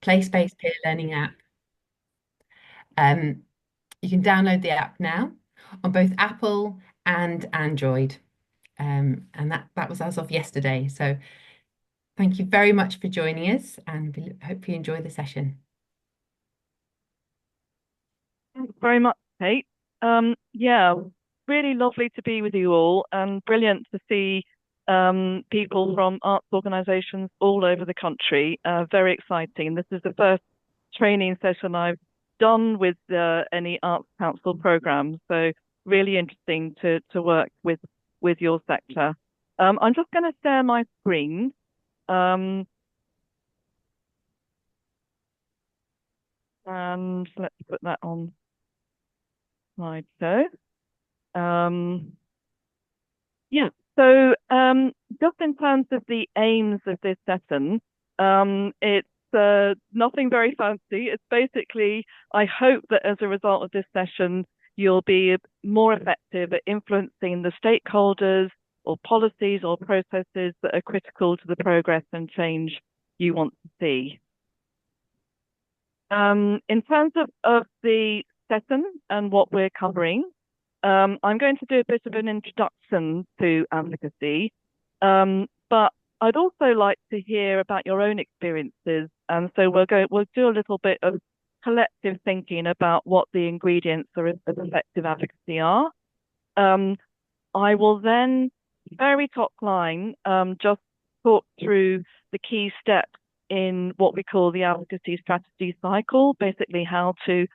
place-based peer learning app. Um, you can download the app now on both Apple and Android. And that was as of yesterday. So thank you very much for joining us, and we hope you enjoy the session. Thanks very much, Kate. Yeah, really lovely to be with you all, and brilliant to see people from arts organisations all over the country. Very exciting. This is the first training session I've done with any Arts Council programme, so really interesting to work with your sector. I'm just going to share my screen. Um, and let's put that on slideshow. Um, Yeah. So, just in terms of the aims of this session, it's nothing very fancy. It's basically, I hope that as a result of this session, you'll be more effective at influencing the stakeholders or policies or processes that are critical to the progress and change you want to see. In terms of the session and what we're covering, I'm going to do a bit of an introduction to advocacy, but I'd also like to hear about your own experiences. And so we'll do a little bit of collective thinking about what the ingredients of effective advocacy are. Um, I will then, very top line, just talk through the key steps in what we call the advocacy strategy cycle, basically how to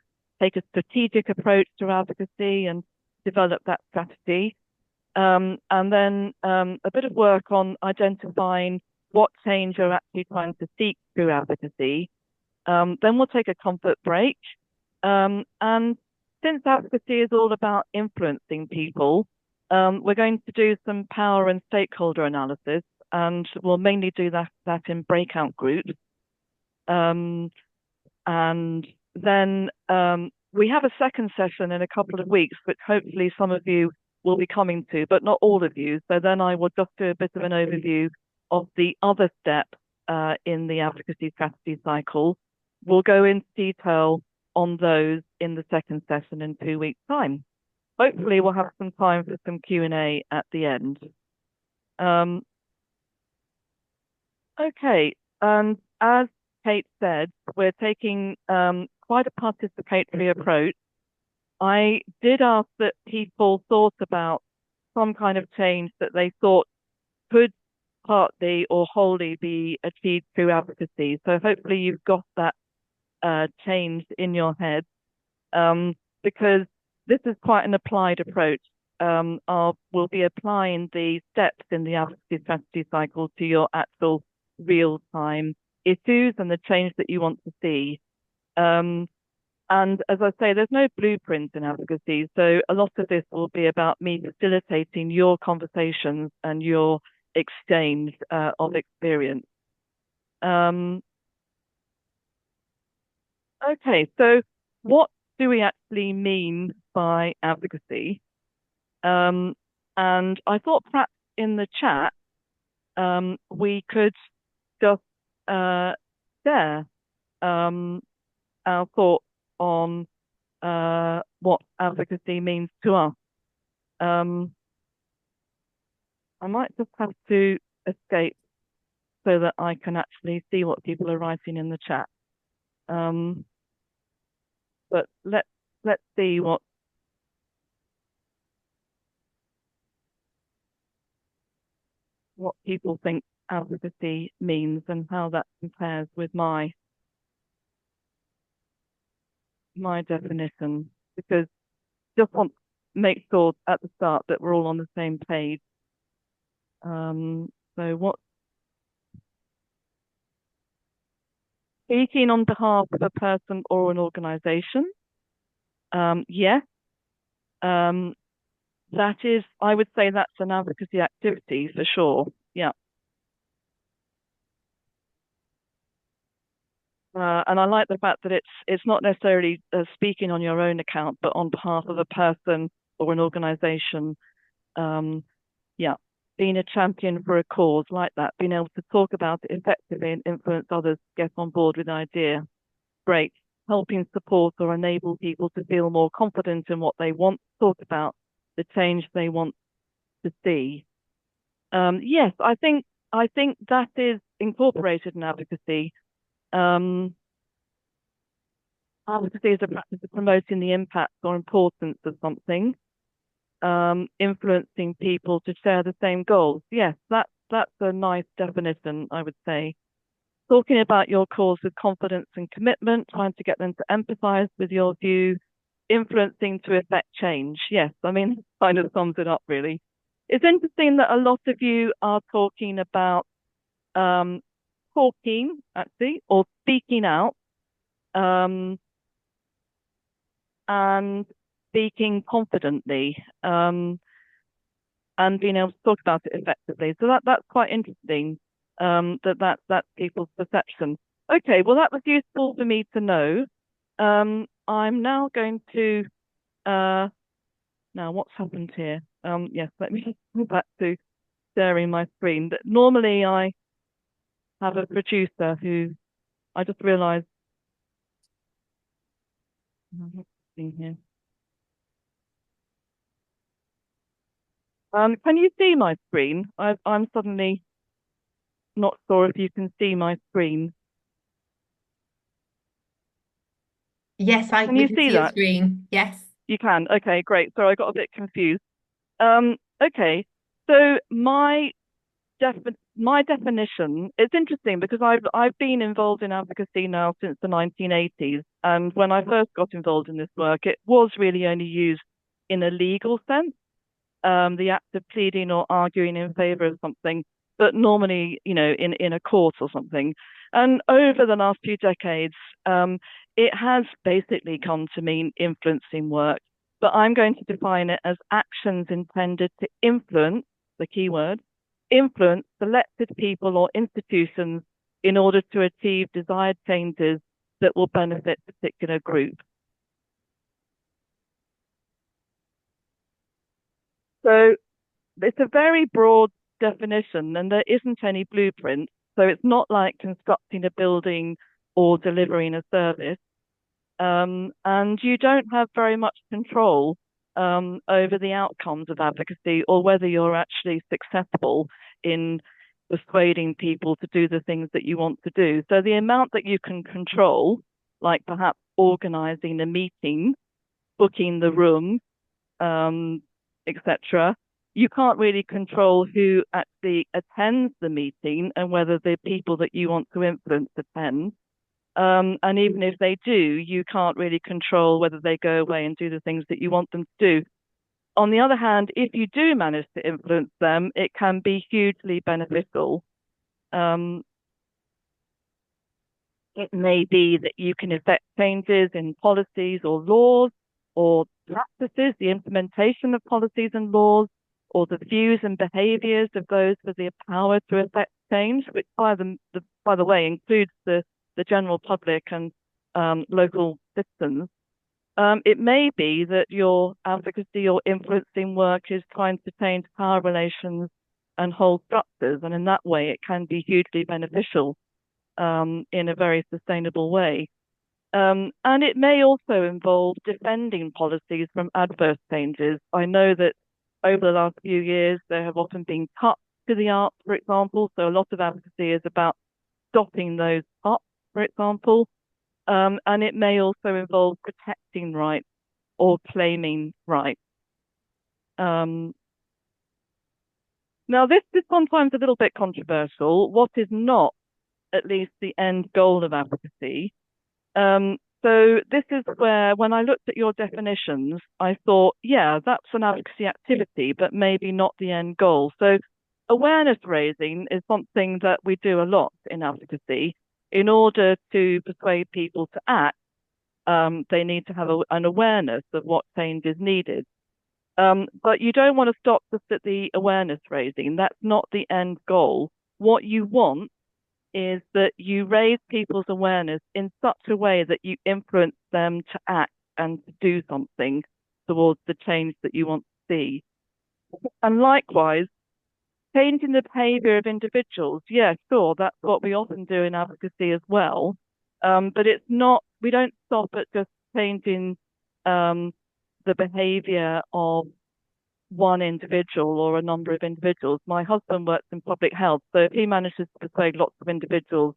take a strategic approach to advocacy and develop that strategy. And then a bit of work on identifying what change you're actually trying to seek through advocacy. Then we'll take a comfort break. And since advocacy is all about influencing people, we're going to do some power and stakeholder analysis, and we'll mainly do that in breakout groups. And then we have a second session in a couple of weeks, which hopefully some of you will be coming to, but not all of you. So then I will just do a bit of an overview of the other steps in the advocacy strategy cycle. We'll go into detail on those in the second session in 2 weeks' time. Hopefully we'll have some time for some Q&A at the end. Okay, and as Kate said, we're taking quite a participatory approach. I did ask that people thought about some kind of change that they thought could partly or wholly be achieved through advocacy. So hopefully you've got that change in your head, because this is quite an applied approach. We'll be applying the steps in the advocacy strategy cycle to your actual real-time issues and the change that you want to see. And as I say, there's no blueprint in advocacy. So a lot of this will be about me facilitating your conversations and your exchange of experience. Okay, so what do we actually mean by advocacy? And I thought perhaps in the chat, we could just share our thoughts on what advocacy means to us. I might just have to escape so that I can actually see what people are writing in the chat. But let's see what people think advocacy means and how that compares with my definition, because just want to make sure at the start that we're all on the same page. So what speaking on behalf of a person or an organization? Yes. That is, I would say that's an advocacy activity for sure. Yeah. And I like the fact that it's not necessarily speaking on your own account, but on behalf of a person or an organization. Yeah. being a champion for a cause like that, being able to talk about it effectively and influence others to get on board with the idea. Great. Helping support or enable people to feel more confident in what they want to talk about, the change they want to see. Yes, I think that is incorporated in advocacy. Um, Advocacy is a practice of promoting the impact or importance of something, influencing people to share the same goals. Yes, that's a nice definition, I would say. Talking about your cause with confidence and commitment, trying to get them to empathize with your view, influencing to effect change. Yes, I mean, kind of sums it up really. It's interesting that a lot of you are talking about um, talking actually or speaking out um, and speaking confidently and being able to talk about it effectively. So that's quite interesting. That's people's perception. Okay, well that was useful for me to know. I'm now going to now what's happened here? Yes, let me go back to sharing my screen. That normally I have a producer who I just realised here. Can you see my screen? I'm suddenly not sure if you can see my screen. Yes, Can we you can see see your that? screen. Yes. You can. Okay, great. So I got a bit confused. Okay. So my definition, it's interesting because I've been involved in advocacy now since the 1980s, and when I first got involved in this work, it was really only used in a legal sense, the act of pleading or arguing in favor of something, but normally, in a court or something. And over the last few decades, it has basically come to mean influencing work. But I'm going to define it as actions intended to influence, the key word, influence selected people or institutions in order to achieve desired changes that will benefit a particular group. So it's a very broad definition and there isn't any blueprint. So it's not like constructing a building or delivering a service. And you don't have very much control over the outcomes of advocacy or whether you're actually successful in persuading people to do the things that you want to do. So the amount that you can control, like perhaps organizing a meeting, booking the room, etc., you can't really control who actually attends the meeting and whether the people that you want to influence attend. And even if they do, you can't really control whether they go away and do the things that you want them to do. On the other hand, if you do manage to influence them, it can be hugely beneficial. Um, it may be that you can effect changes in policies or laws or practices, the implementation of policies and laws, or the views and behaviours of those with the power to effect change, which by the way includes the general public and local citizens. It may be that your advocacy or influencing work is trying to change power relations and whole structures, and in that way it can be hugely beneficial in a very sustainable way. And it may also involve defending policies from adverse changes. I know that over the last few years, there have often been cuts to the arts, for example. So a lot of advocacy is about stopping those cuts, for example. And it may also involve protecting rights or claiming rights. Um, Now, this is sometimes a little bit controversial. What is not at least the end goal of advocacy? So this is where, when I looked at your definitions, I thought, yeah, that's an advocacy activity, but maybe not the end goal. So awareness raising is something that we do a lot in advocacy. In order to persuade people to act, they need to have an awareness of what change is needed. But you don't want to stop just at the awareness raising. That's not the end goal. What you want is that you raise people's awareness in such a way that you influence them to act and to do something towards the change that you want to see. And likewise, changing the behavior of individuals. Yeah, sure, that's what we often do in advocacy as well. But it's not, we don't stop at just changing the behavior of one individual or a number of individuals. My husband works in public health, so if he manages to persuade lots of individuals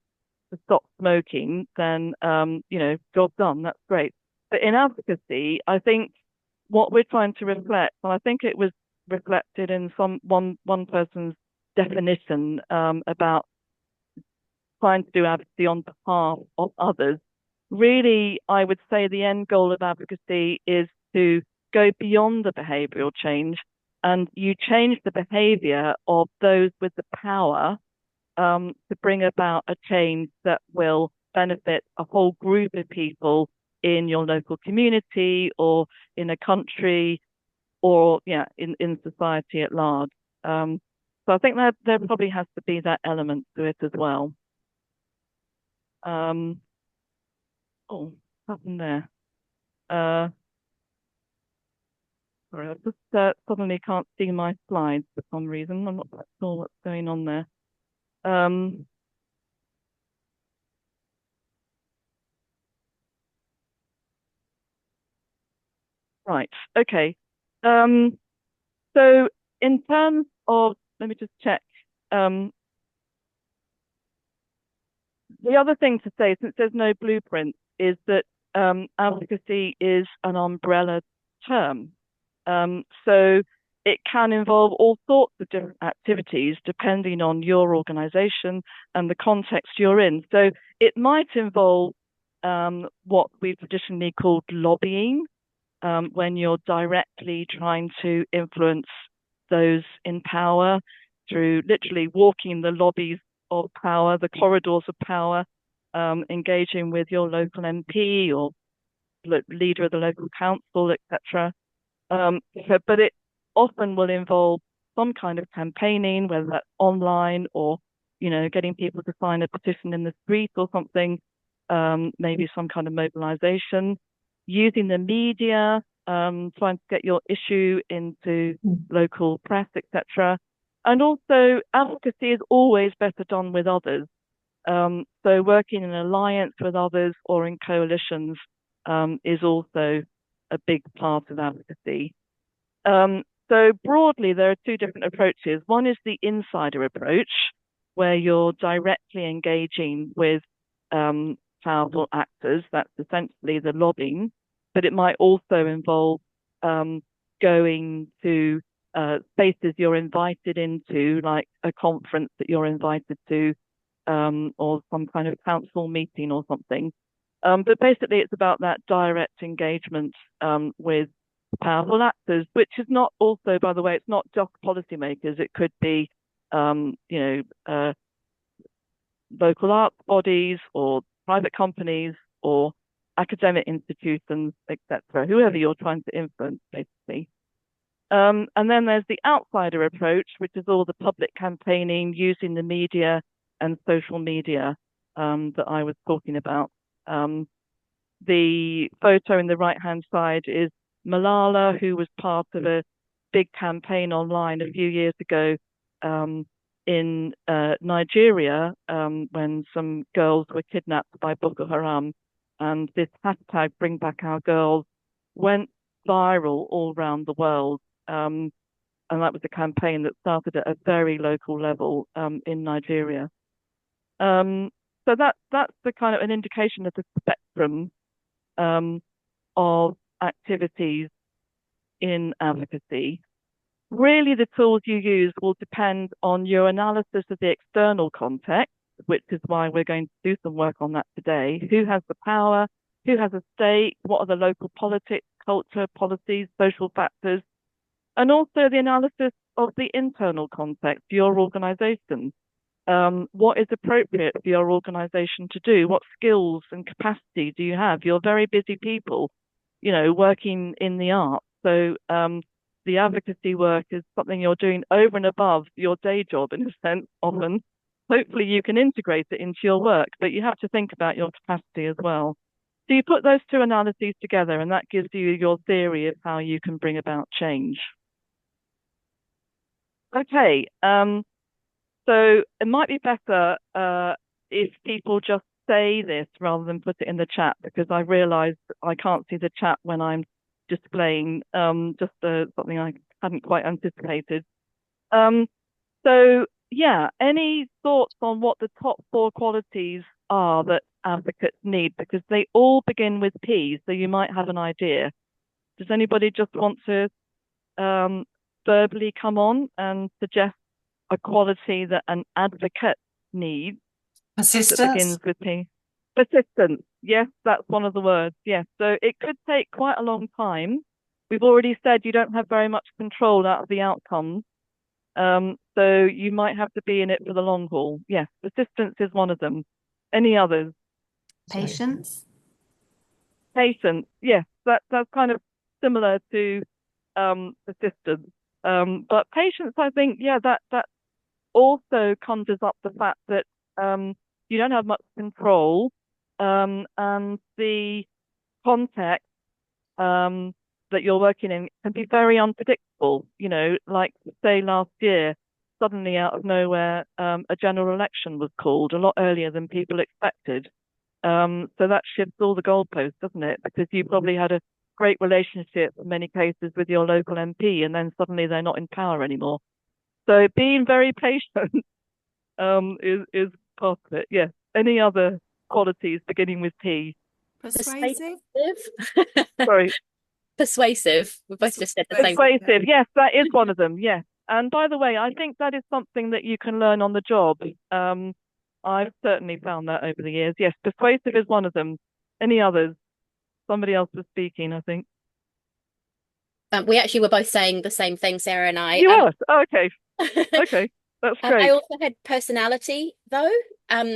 to stop smoking, then job done. That's great. But in advocacy, I think what we're trying to reflect, and I think it was reflected in one person's definition about trying to do advocacy on behalf of others. Really, I would say the end goal of advocacy is to go beyond the behavioral change, and you change the behavior of those with the power to bring about a change that will benefit a whole group of people in your local community or in a country or in society at large. So I think that there probably has to be that element to it as well. Um, oh, what happened there? Uh, Sorry, I just suddenly can't see my slides for some reason. I'm not quite sure what's going on there. Um, right, okay. Um, so in terms of, let me just check. The other thing to say, since there's no blueprint, is that advocacy is an umbrella term. So it can involve all sorts of different activities depending on your organization and the context you're in. So it might involve what we've traditionally called lobbying, when you're directly trying to influence those in power through literally walking the lobbies of power, the corridors of power, engaging with your local MP or leader of the local council, etc. But it often will involve some kind of campaigning, whether that's online or, getting people to sign a petition in the street or something, maybe some kind of mobilization, using the media, trying to get your issue into local press, etc. And also, advocacy is always better done with others. So working in alliance with others or in coalitions is also a big part of advocacy. So broadly, there are two different approaches. One is the insider approach, where you're directly engaging with powerful actors. That's essentially the lobbying, but it might also involve going to spaces you're invited into, like a conference that you're invited to, or some kind of council meeting or something. But basically, it's about that direct engagement with powerful actors, which is not also, by the way, it's not just policymakers. It could be, local arts bodies or private companies or academic institutions, etc., whoever you're trying to influence, basically. And then there's the outsider approach, which is all the public campaigning using the media and social media that I was talking about. The photo in the right-hand side is Malala, who was part of a big campaign online a few years ago in Nigeria when some girls were kidnapped by Boko Haram. And this hashtag, Bring Back Our Girls, went viral all around the world. And that was a campaign that started at a very local level in Nigeria. So that's the kind of an indication of the spectrum of activities in advocacy. Really, the tools you use will depend on your analysis of the external context, which is why we're going to do some work on that today. Who has the power? Who has a stake? What are the local politics, culture, policies, social factors? And also the analysis of the internal context, your organization. What is appropriate for your organization to do? What skills and capacity do you have? You're very busy people, working in the arts. So the advocacy work is something you're doing over and above your day job, in a sense, often. Hopefully you can integrate it into your work, but you have to think about your capacity as well. So you put those two analyses together, and that gives you your theory of how you can bring about change. Okay. So it might be better if people just say this rather than put it in the chat, because I realize I can't see the chat when I'm displaying just something I hadn't quite anticipated. Um, so yeah, any thoughts on what the top four qualities are that advocates need? Because they all begin with P, so you might have an idea. Does anybody just want to um, verbally come on and suggest a quality that an advocate needs that begins Persistence. with P? Persistence. Yes, that's one of the words. Yes. So it could take quite a long time. We've already said you don't have very much control out of the outcomes. So you might have to be in it for the long haul. Yes, persistence is one of them. Any others? Patience. Patience. Yes, that's kind of similar to persistence. But patience, I think, yeah, that also conjures up the fact that you don't have much control, and the context um, that you're working in can be very unpredictable. Like say last year, suddenly out of nowhere, a general election was called a lot earlier than people expected. So that shifts all the goalposts, doesn't it? Because you probably had a great relationship in many cases with your local MP, and then suddenly they're not in power anymore. So being very patient is part of it. Yes. Any other qualities beginning with P? Persuasive. Sorry, Persuasive. We both just said the same. persuasive. Yes, that is one of them. Yes. And by the way, I think that is something that you can learn on the job. I've certainly found that over the years. Yes, persuasive is one of them. Any others? Somebody else was speaking, I think. We actually were both saying the same thing, Sarah and I. You are? Oh, okay. Okay. That's I great. also had personality, though. Yeah.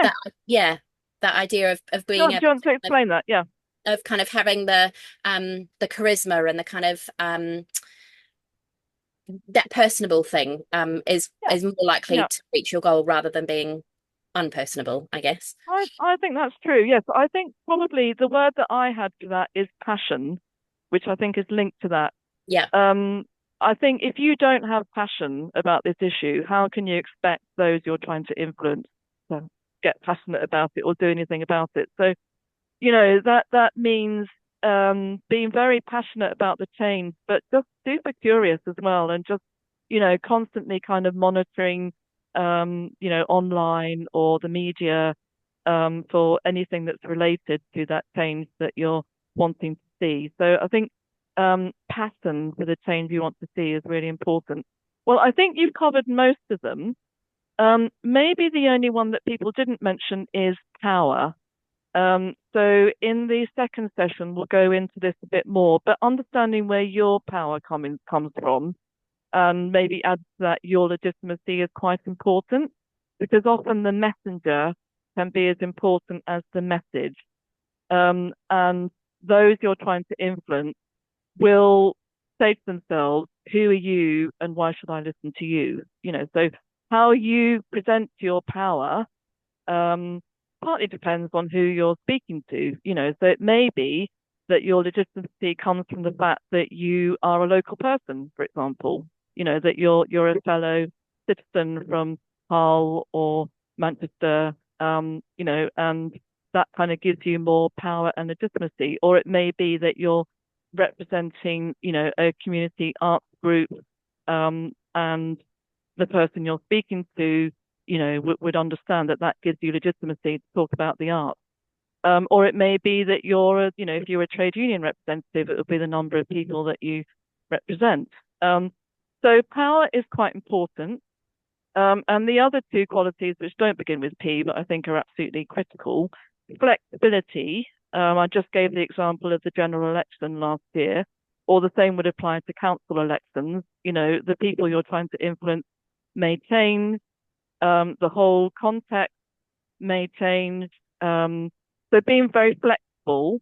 That yeah, that idea of Do you being want, do you want to explain that? Yeah. of kind of having the charisma and the kind of that personable thing Yeah. is more likely Yeah. to reach your goal rather than being unpersonable, I guess. I think that's true. Yes. I think probably the word that I had for that is passion, which I think is linked to that. Yeah. I think if you don't have passion about this issue, how can you expect those you're trying to influence to get passionate about it or do anything about it? So, that means being very passionate about the change, but just super curious as well, and just, constantly kind of monitoring, online or the media, for anything that's related to that change that you're wanting to see. So I think pattern for the change you want to see is really important. Well, I think you've covered most of them. Maybe the only one that people didn't mention is power. So in the second session, we'll go into this a bit more, but understanding where your power comes from, and maybe add to that your legitimacy is quite important, because often the messenger can be as important as the message. And those you're trying to influence will say to themselves, who are you and why should I listen to you? So how you present your power partly depends on who you're speaking to. So it may be that your legitimacy comes from the fact that you are a local person, for example, that you're a fellow citizen from Hull or Manchester, and that kind of gives you more power and legitimacy. Or it may be that you're representing, a community arts group, and the person you're speaking to, would understand that gives you legitimacy to talk about the arts. Or it may be that if you're a trade union representative, it would be the number of people that you represent. So power is quite important. And the other two qualities, which don't begin with P, but I think are absolutely critical, flexibility. I just gave the example of the general election last year, or the same would apply to council elections. The people you're trying to influence may change, the whole context may change. So being very flexible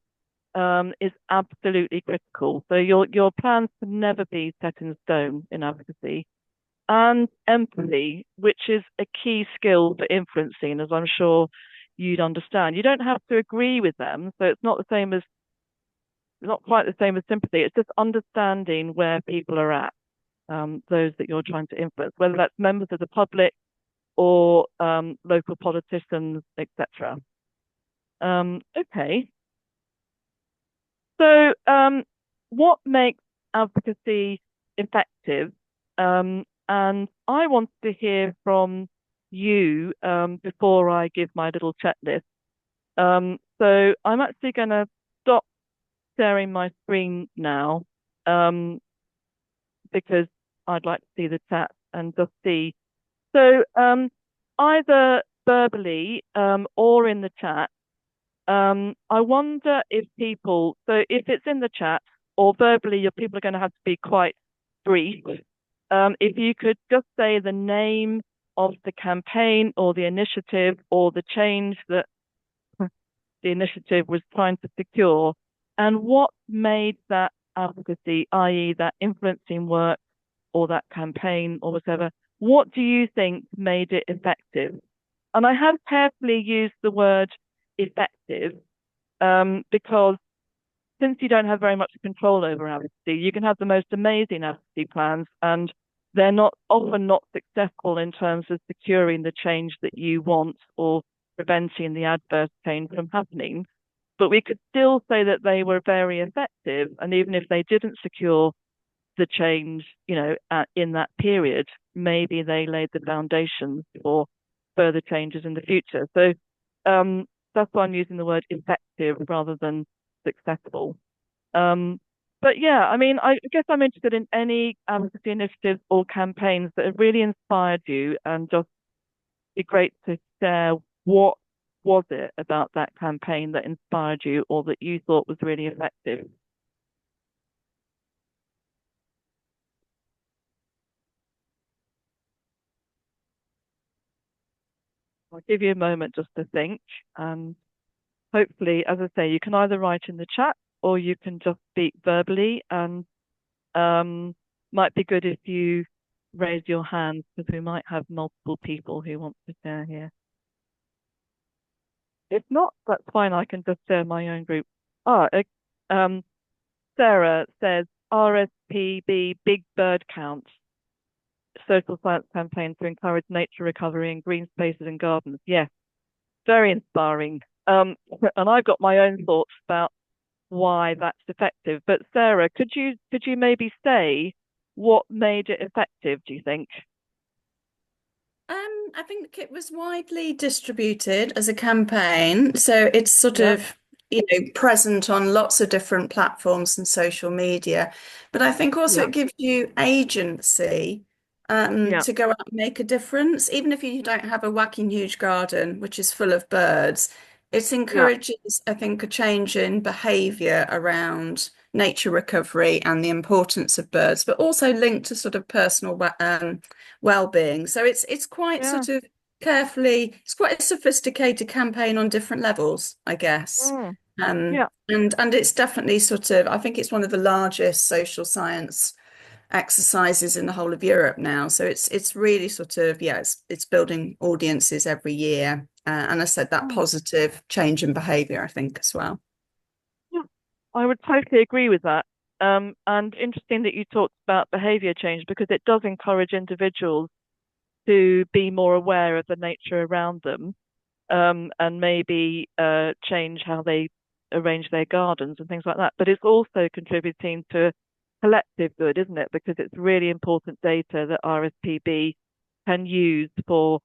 is absolutely critical. So your plans can never be set in stone in advocacy. And empathy, which is a key skill for influencing, as I'm sure you'd understand. You don't have to agree with them, so it's not quite the same as sympathy. It's just understanding where people are at. those that you're trying to influence, whether that's members of the public or local politicians, etc. Okay. So what makes advocacy effective? And I wanted to hear from you before I give my little checklist. So I'm actually going to stop sharing my screen now because I'd like to see the chat and just see. So either verbally or in the chat, I wonder if people, so if it's in the chat or verbally, your people are going to have to be quite brief. If you could just say the name of the campaign or the initiative or the change that the initiative was trying to secure and what made that advocacy, i.e. that influencing work or that campaign or whatever, what do you think made it effective? And I have carefully used the word effective because since you don't have very much control over advocacy, you can have the most amazing advocacy plans and they're often not successful in terms of securing the change that you want or preventing the adverse change from happening. But we could still say that they were very effective. And even if they didn't secure the change, in that period, maybe they laid the foundations for further changes in the future. So that's why I'm using the word effective rather than successful. But yeah, I mean, I guess I'm interested in any advocacy initiatives or campaigns that have really inspired you, and just be great to share what was it about that campaign that inspired you or that you thought was really effective. I'll give you a moment just to think. And hopefully, as I say, you can either write in the chat or you can just speak verbally. And might be good if you raise your hand because we might have multiple people who want to share here. If not, that's fine. I can just share my own group. Sarah says RSPB Big Bird Count. Social science campaign to encourage nature recovery in green spaces and gardens. Yes, very inspiring. And I've got my own thoughts about why that's effective. But Sarah, could you maybe say what made it effective, do you think? I think it was widely distributed as a campaign, so it's sort of present on lots of different platforms and social media. But I think also it gives you agency to go out and make a difference, even if you don't have a whacking huge garden, which is full of birds. It encourages, I think, a change in behaviour around nature recovery and the importance of birds, but also linked to sort of personal well-being. So it's quite sort of carefully, it's quite a sophisticated campaign on different levels, I guess. And it's definitely sort of, I think it's one of the largest social science exercises in the whole of Europe now. So it's really sort of, it's building audiences every year. And I said that positive change in behaviour, I think, as well. Yeah, I would totally agree with that. And interesting that you talked about behaviour change because it does encourage individuals to be more aware of the nature around them and maybe change how they arrange their gardens and things like that. But it's also contributing to collective good, isn't it? Because it's really important data that RSPB can use for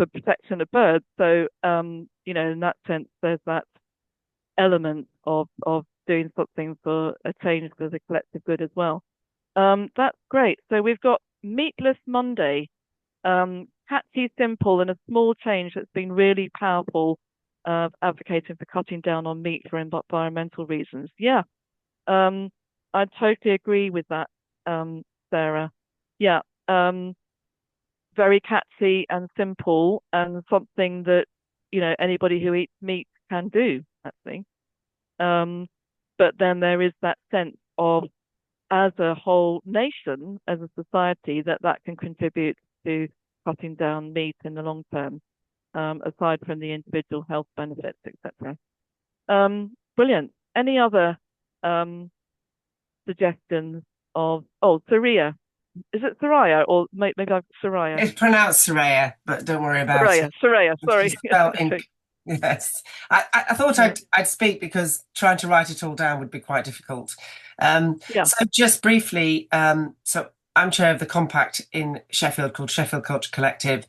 for protection of birds. So in that sense, there's that element of doing something for a change for the collective good as well. That's great. So we've got Meatless Monday, catchy, simple, and a small change that's been really powerful, advocating for cutting down on meat for environmental reasons. Yeah, I totally agree with that, Sarah. Yeah, very catchy and simple, and something that anybody who eats meat can do, actually. But then there is that sense of, as a whole nation, as a society, that can contribute to cutting down meat in the long term, aside from the individual health benefits, etc. Brilliant. Any other suggestions Soraya. Is it Soraya or maybe I've Soraya? It's pronounced Soraya, but don't worry about it. Soraya. Sorry. It's spelled in. Yes, I thought I'd speak because trying to write it all down would be quite difficult. Yeah. So just briefly, so I'm chair of the compact in Sheffield called Sheffield Culture Collective.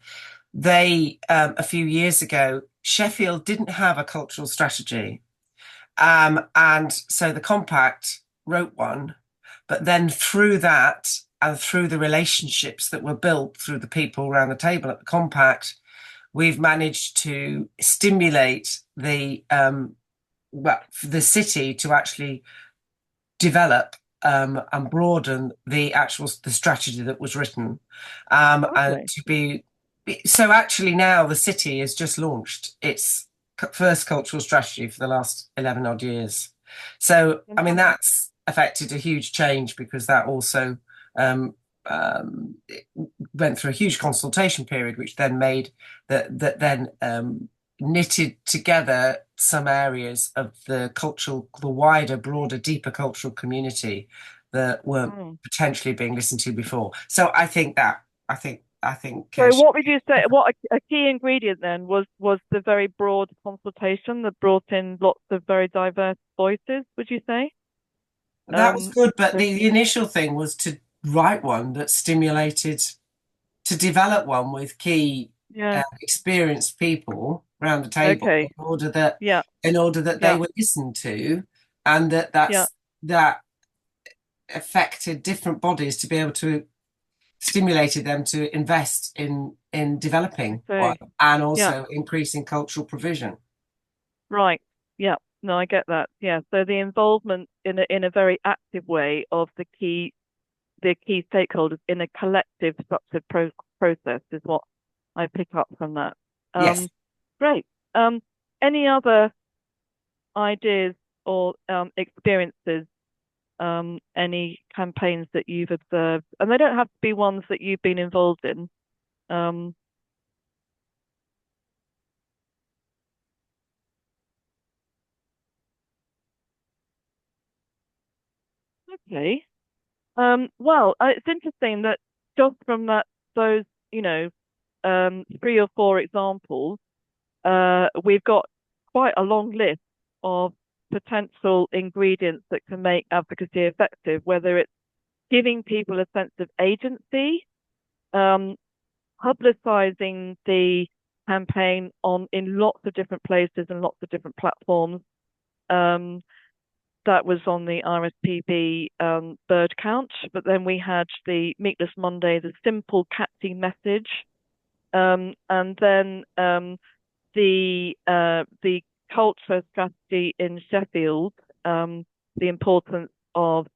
They a few years ago, Sheffield didn't have a cultural strategy, and so the compact wrote one, but then through that and through the relationships that were built through the people around the table at the compact, we've managed to stimulate the city to actually develop and broaden the strategy that was written, and to be so. Actually, now the city has just launched its first cultural strategy for the last 11 odd years. So, I mean, that's affected a huge change because that also went through a huge consultation period, which then made that then knitted together some areas of the wider, broader, deeper cultural community that weren't potentially being listened to before. So I think. So what would you say? What a key ingredient then was the very broad consultation that brought in lots of very diverse voices. Would you say? That was good, but the initial thing was to write one that stimulated, to develop one with key experienced people around the table in order that they were listened to, and that affected different bodies to be able to stimulated them to invest in developing one and also increasing cultural provision. Right. Yeah. No, I get that. Yeah. So the involvement in a very active way of the key stakeholders in a collective structured process is what I pick up from that. Yes. Great. Any other ideas or experiences? Any campaigns that you've observed, and they don't have to be ones that you've been involved in. Okay. Well, it's interesting that just from those, 3 or 4 examples, we've got quite a long list of potential ingredients that can make advocacy effective, whether it's giving people a sense of agency, publicizing the campaign in lots of different places and lots of different platforms. That was on the RSPB bird count, but then we had the Meatless Monday, the simple catchy message, and then the culture strategy in Sheffield, the importance of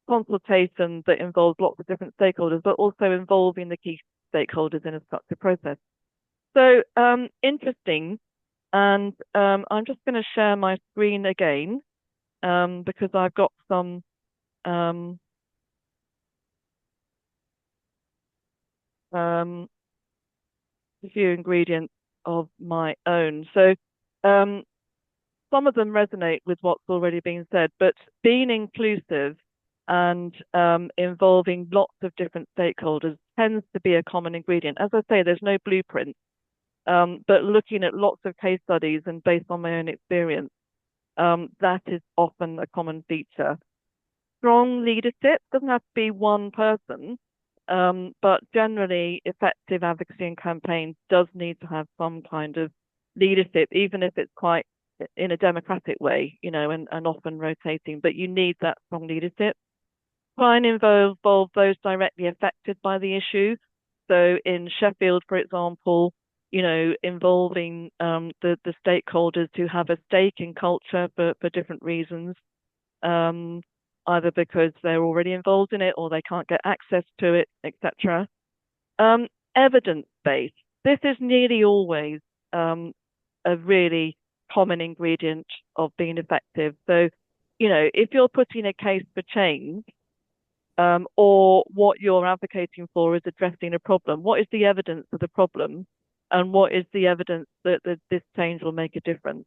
consultation that involves lots of different stakeholders, but also involving the key stakeholders in a structured process. So interesting. And I'm just going to share my screen again because I've got some few ingredients of my own. So some of them resonate with what's already been said, but being inclusive and involving lots of different stakeholders tends to be a common ingredient. As I say, there's no blueprint, but looking at lots of case studies and based on my own experience, that is often a common feature. Strong leadership doesn't have to be one person, but generally effective advocacy and campaigns does need to have some kind of leadership, even if it's quite in a democratic way, and often rotating, but you need that strong leadership. Try and involve those directly affected by the issue. So in Sheffield, for example, involving the stakeholders who have a stake in culture for different reasons, either because they're already involved in it or they can't get access to it, etc. Evidence-based. This is nearly always a really common ingredient of being effective. So, if you're putting a case for change, or what you're advocating for is addressing a problem, what is the evidence of the problem? And what is the evidence that this change will make a difference?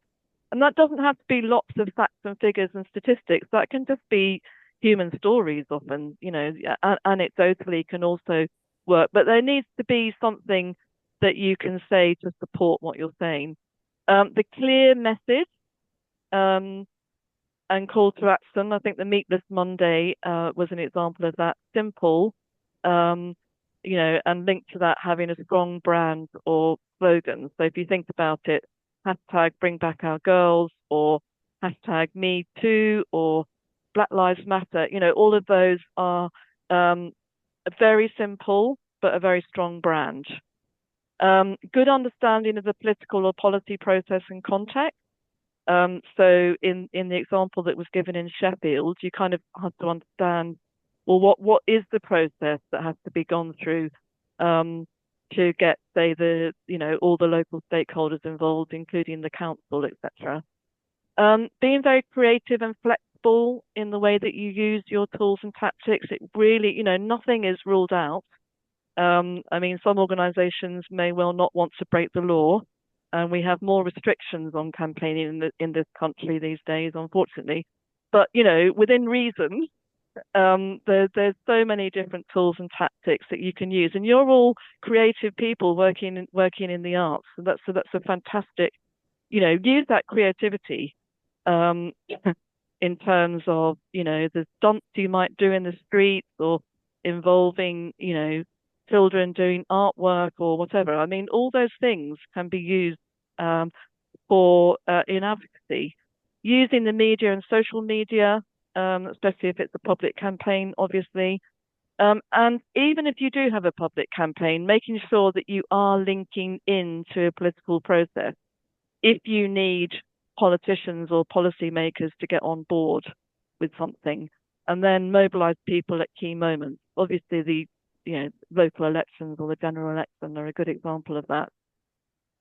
And that doesn't have to be lots of facts and figures and statistics. That can just be, human stories often, anecdotally can also work, but there needs to be something that you can say to support what you're saying. The clear message and call to action. I think the Meatless Monday was an example of that. Simple, and linked to that having a strong brand or slogan. So if you think about it, hashtag bring back our girls, or hashtag me too, or Black Lives Matter, all of those are very simple, but a very strong brand. Good understanding of the political or policy process and context. So in the example that was given in Sheffield, you kind of have to understand, well, what is the process that has to be gone through to get, say, all the local stakeholders involved, including the council, etc. Being very creative and flexible in the way that you use your tools and tactics. It really, nothing is ruled out. I mean, some organisations may well not want to break the law, and we have more restrictions on campaigning in this country these days, unfortunately. But within reason, there's so many different tools and tactics that you can use, and you're all creative people working in the arts. So that's a fantastic, use that creativity in terms of the stunts you might do in the streets, or involving children doing artwork or whatever. I mean, all those things can be used for in advocacy, using the media and social media, especially if it's a public campaign, obviously. And even if you do have a public campaign, making sure that you are linking into a political process if you need politicians or policymakers to get on board with something, and then mobilize people at key moments. Obviously, the local elections or the general election are a good example of that.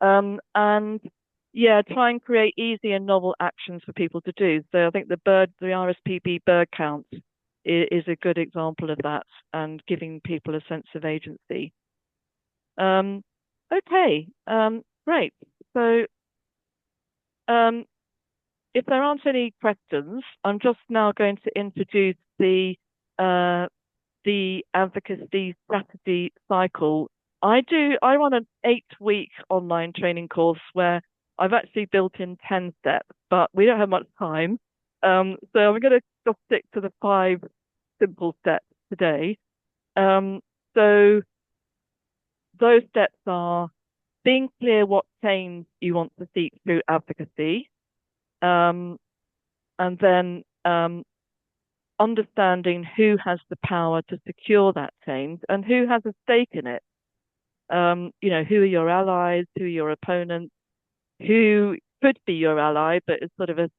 And try and create easy and novel actions for people to do. So I think the RSPB bird count is a good example of that, and giving people a sense of agency. Okay, great. So if there aren't any questions, I'm just now going to introduce the advocacy strategy cycle. I run an 8-week online training course where I've actually built in 10 steps, but we don't have much time. So I'm going to just stick to the 5 simple steps today. So those steps are being clear what change you want to seek through advocacy, and then understanding who has the power to secure that change and who has a stake in it. Who are your allies, who are your opponents, who could be your ally, but is sort of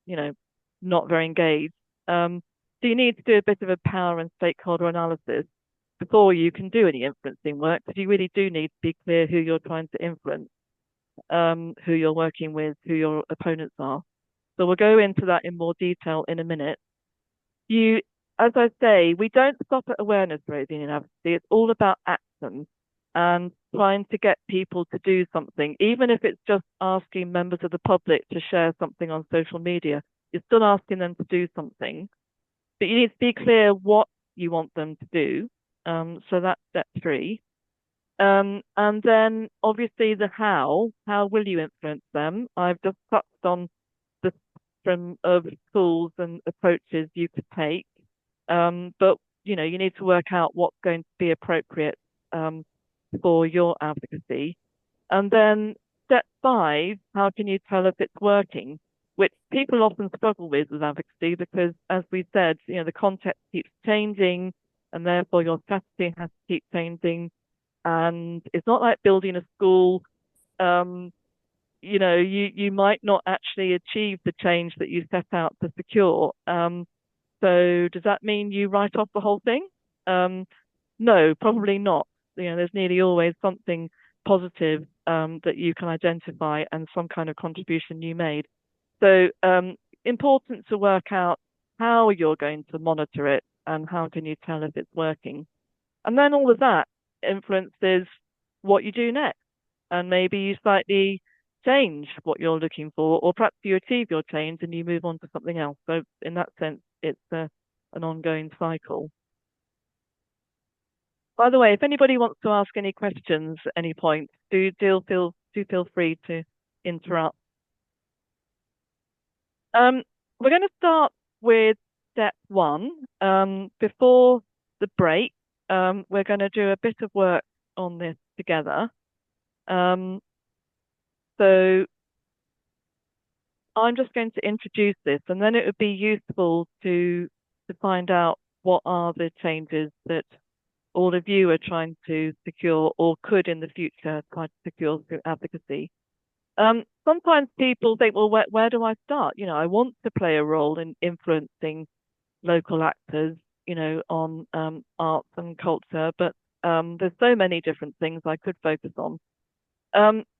not very engaged. So you need to do a bit of a power and stakeholder analysis before you can do any influencing work, because you really do need to be clear who you're trying to influence, who you're working with, who your opponents are. So we'll go into that in more detail in a minute. As I say, we don't stop at awareness raising in advocacy. It's all about action and trying to get people to do something, even if it's just asking members of the public to share something on social media. You're still asking them to do something, but you need to be clear what you want them to do. So that's step 3. And then obviously the how will you influence them? I've just touched on the spectrum of tools and approaches you could take. But you need to work out what's going to be appropriate for your advocacy. And then step 5, how can you tell if it's working? Which people often struggle with advocacy, because as we said, the context keeps changing, and therefore your strategy has to keep changing. And it's not like building a school. You might not actually achieve the change that you set out to secure. So does that mean you write off the whole thing? No, probably not. There's nearly always something positive that you can identify, and some kind of contribution you made. So important to work out how you're going to monitor it, and how can you tell if it's working. And then all of that influences what you do next. And maybe you slightly change what you're looking for, or perhaps you achieve your change and you move on to something else. So in that sense, it's an ongoing cycle. By the way, if anybody wants to ask any questions at any point, do feel free to interrupt. We're going to start with step one. Before the break, we're going to do a bit of work on this together. So I'm just going to introduce this, and then it would be useful to find out what are the changes that all of you are trying to secure or could in the future try to secure through advocacy. Sometimes people think, well, where do I start? You know, I want to play a role in influencing local actors, you know, on arts and culture, but there's so many different things I could focus on.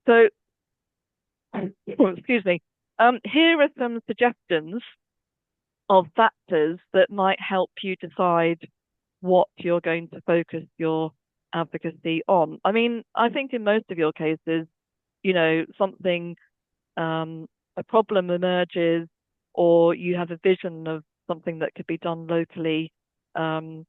So, excuse me. Here are some suggestions of factors that might help you decide what you're going to focus your advocacy on. I mean, I think in most of your cases, you know, something, a problem emerges, or you have a vision of something that could be done locally, and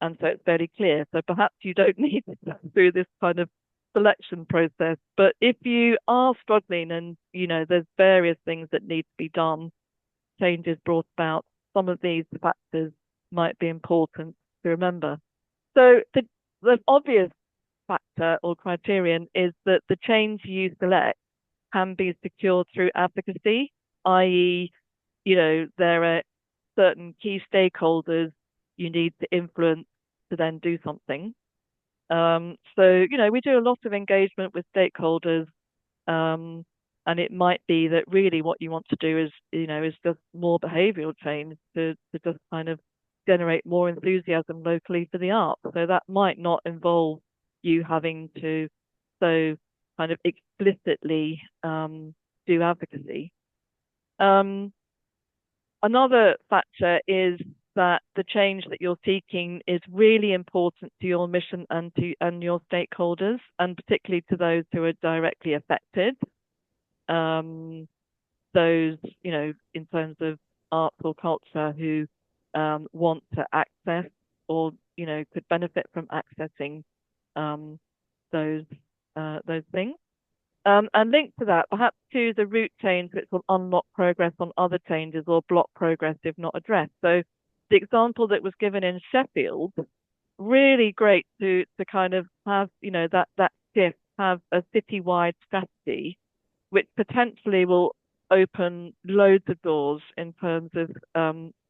so it's very clear. So perhaps you don't need to go through this kind of selection process. But if you are struggling and, you know, there's various things that need to be done, changes brought about, some of these factors might be important to remember. So the obvious factor or criterion is that the change you select can be secured through advocacy, i.e., you know, there are certain key stakeholders you need to influence to then do something. So, you know, we do a lot of engagement with stakeholders, and it might be that really what you want to do is, you know, is just more behavioural change to just kind of generate more enthusiasm locally for the arts. So that might not involve you having to so kind of explicitly do advocacy. Another factor is that the change that you're seeking is really important to your mission and your stakeholders, and particularly to those who are directly affected. Those, you know, in terms of arts or culture who want to access or, you know, could benefit from accessing those things. And linked to that, perhaps choose a route change which will unlock progress on other changes or block progress if not addressed. So the example that was given in Sheffield, really great to kind of have, you know, that shift, have a citywide strategy, which potentially will open loads of doors in terms of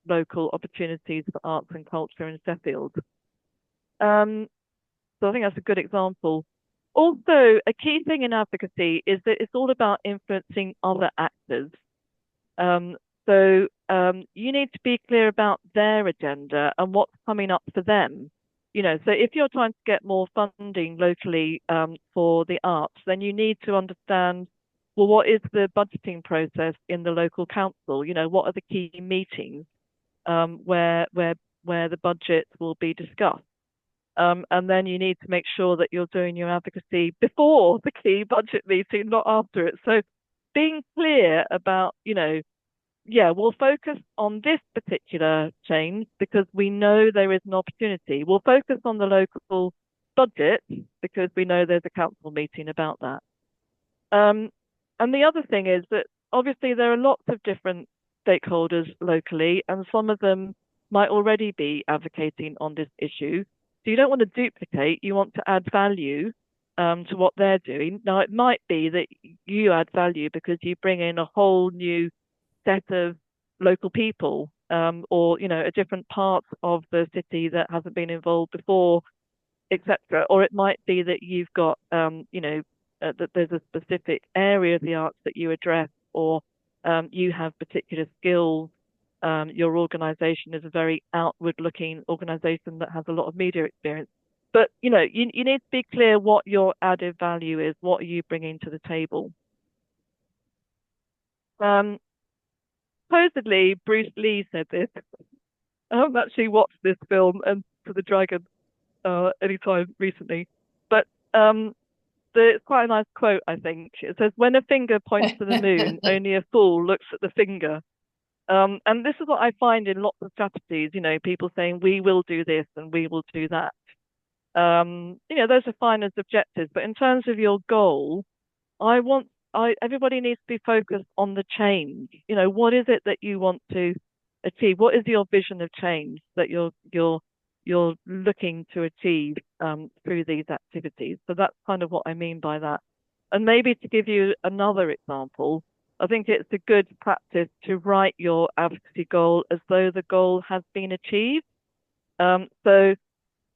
local opportunities for arts and culture in Sheffield. So I think that's a good example. Also, a key thing in advocacy is that it's all about influencing other actors. So you need to be clear about their agenda and what's coming up for them. You know, so if you're trying to get more funding locally for the arts, then you need to understand, well, what is the budgeting process in the local council? You know, what are the key meetings where the budget will be discussed? And then you need to make sure that you're doing your advocacy before the key budget meeting, not after it. So being clear about, you know, yeah, we'll focus on this particular change because we know there is an opportunity. We'll focus on the local budget because we know there's a council meeting about that. And the other thing is that obviously there are lots of different stakeholders locally, and some of them might already be advocating on this issue. So you don't want to duplicate, you want to add value to what they're doing. Now, it might be that you add value because you bring in a whole new set of local people, or, you know, a different part of the city that hasn't been involved before, etc. Or it might be that you've got, you know, that there's a specific area of the arts that you address, or you have particular skills. Your organization is a very outward-looking organization that has a lot of media experience. But, you know, you need to be clear what your added value is. What are you bringing to the table? Supposedly, Bruce Lee said this. I haven't actually watched this film, Enter the Dragon, anytime recently. But it's quite a nice quote, I think. It says, "When a finger points to the moon, only a fool looks at the finger." And this is what I find in lots of strategies, people saying, we will do this and we will do that. Those are fine as objectives, but in terms of your goal, everybody needs to be focused on the change. What is it that you want to achieve? What is your vision of change that you're looking to achieve through these activities? So that's kind of what I mean by that. And maybe to give you another example, I think it's a good practice to write your advocacy goal as though the goal has been achieved. So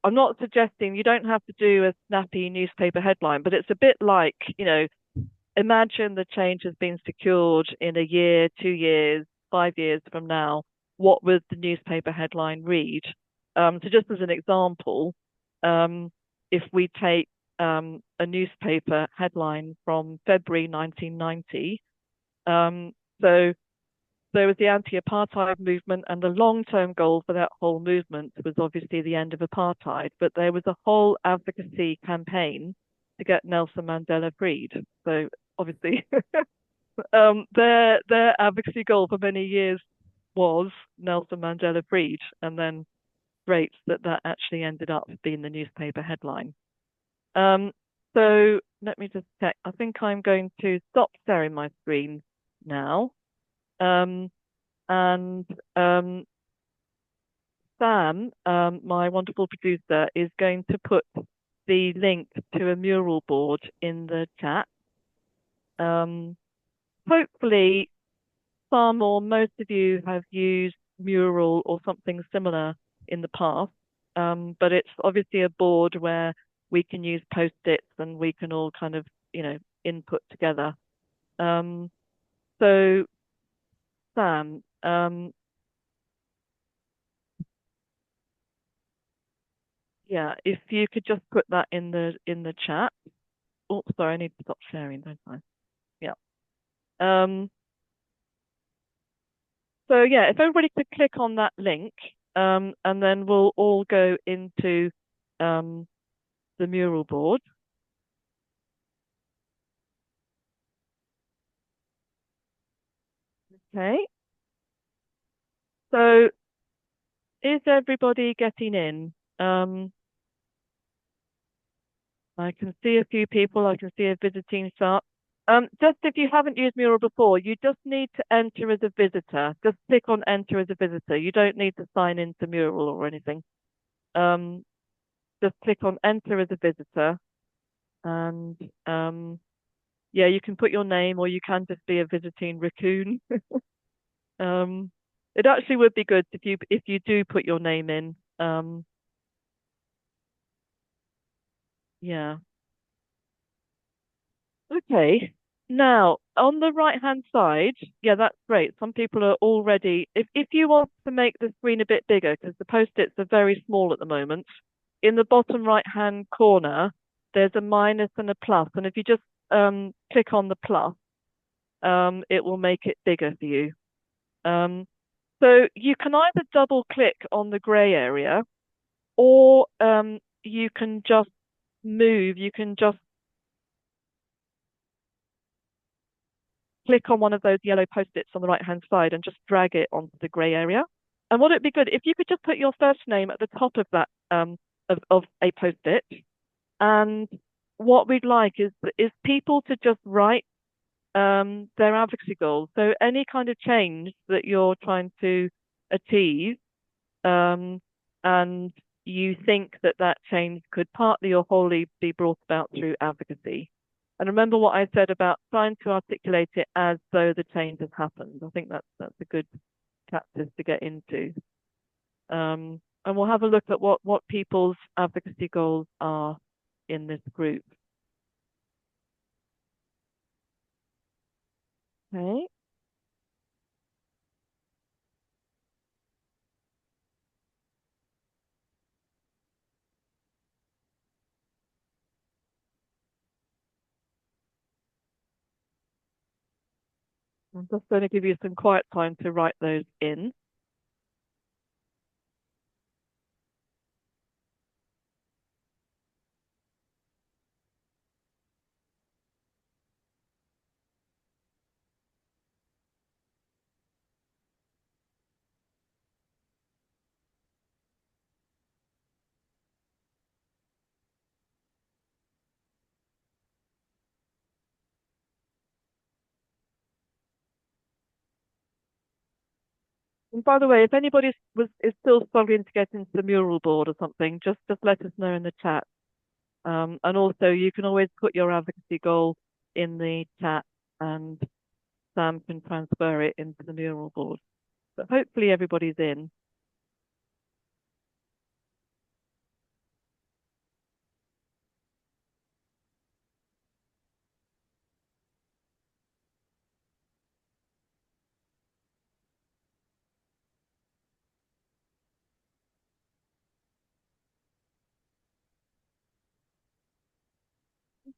I'm not suggesting you don't have to do a snappy newspaper headline, but it's a bit like, imagine the change has been secured in a year, 2 years, 5 years from now. What would the newspaper headline read? So just as an example, if we take a newspaper headline from February 1990, so there was the anti-apartheid movement, and the long-term goal for that whole movement was obviously the end of apartheid. But there was a whole advocacy campaign to get Nelson Mandela freed. So obviously, their advocacy goal for many years was Nelson Mandela freed, and then great that actually ended up being the newspaper headline. So let me just check. I think I'm going to stop sharing my screen now. And Sam, my wonderful producer, is going to put the link to a mural board in the chat. Hopefully, some or most of you have used Mural or something similar in the past, but it's obviously a board where we can use post-its and we can all kind of, input together. So Sam, yeah, if you could just put that in the chat. Oh, sorry, I need to stop sharing, don't I? Yeah. So yeah, if everybody could click on that link, and then we'll all go into the mural board. Okay. So is everybody getting in? I can see a few people. I can see a visiting start. Just if you haven't used Mural before, you just need to enter as a visitor. Just click on enter as a visitor. You don't need to sign into Mural or anything. Just click on enter as a visitor, and yeah, you can put your name, or you can just be a visiting raccoon. It actually would be good if you do put your name in. Yeah. Okay. Now, on the right-hand side, yeah, that's great. Some people are already, if you want to make the screen a bit bigger, because the post-its are very small at the moment, in the bottom right-hand corner, there's a minus and a plus. And if you just click on the plus, it will make it bigger for you. So you can either double click on the gray area, or you can just move, you can just click on one of those yellow post-its on the right-hand side and just drag it onto the gray area. And what it'd be good if you could just put your first name at the top of that of a post-it. And what we'd like is people to just write their advocacy goals. So any kind of change that you're trying to achieve, and you think that change could partly or wholly be brought about through advocacy. And remember what I said about trying to articulate it as though the change has happened. I think that's a good practice to get into. And we'll have a look at what people's advocacy goals are in this group. Okay. I'm just going to give you some quiet time to write those in. And by the way, if anybody is still struggling to get into the mural board or something, just let us know in the chat. And also, you can always put your advocacy goal in the chat, and Sam can transfer it into the mural board. But hopefully, everybody's in.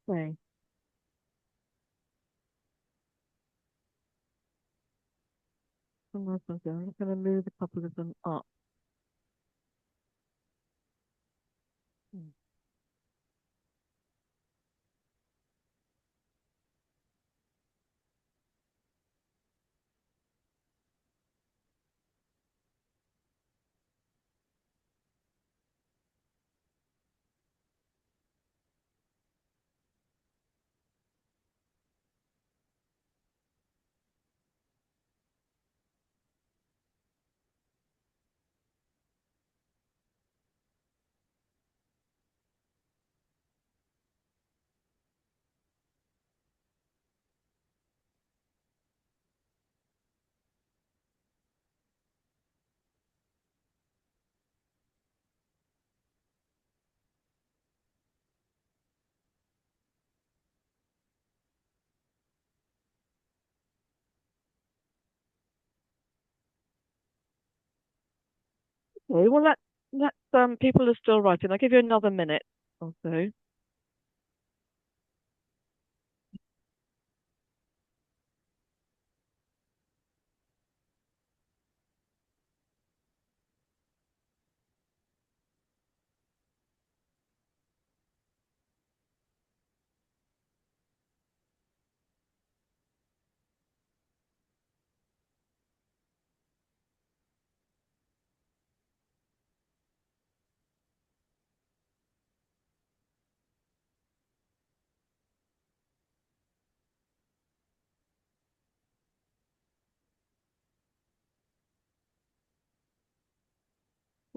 Okay. I'm going to move a couple of them up. Okay, well, let's people are still writing. I'll give you another minute or so.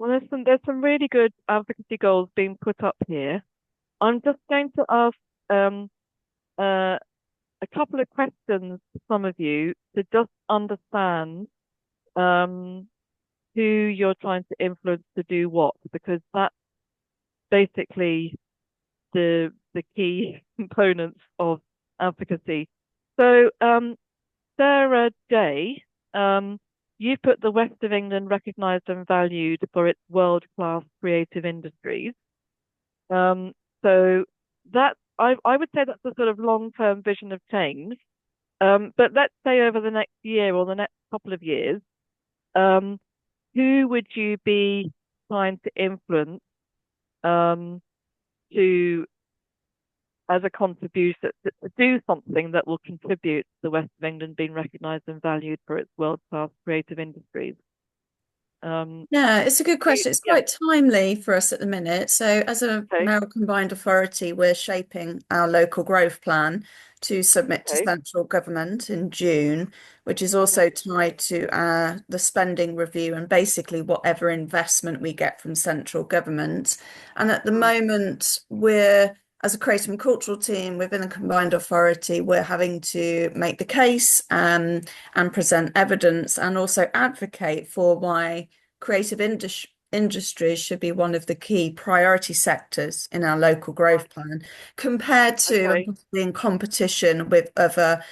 Well, there's some really good advocacy goals being put up here. I'm just going to ask a couple of questions to some of you to just understand who you're trying to influence to do what, because that's basically the key components of advocacy. So, Sarah Day, you put the West of England recognised and valued for its world-class creative industries. So that I would say that's a sort of long-term vision of change. But let's say over the next year or the next couple of years, who would you be trying to influence to as a contribution to do something that will contribute to the West of England being recognised and valued for its world-class creative industries? Yeah, it's a good question. It's quite timely for us at the minute. So as a mayoral combined authority, we're shaping our local growth plan to submit to central government in June, which is also tied to the spending review and basically whatever investment we get from central government. And at the moment, we're as a creative and cultural team within a combined authority, we're having to make the case and present evidence and also advocate for why creative industries should be one of the key priority sectors in our local growth plan, compared to in competition with other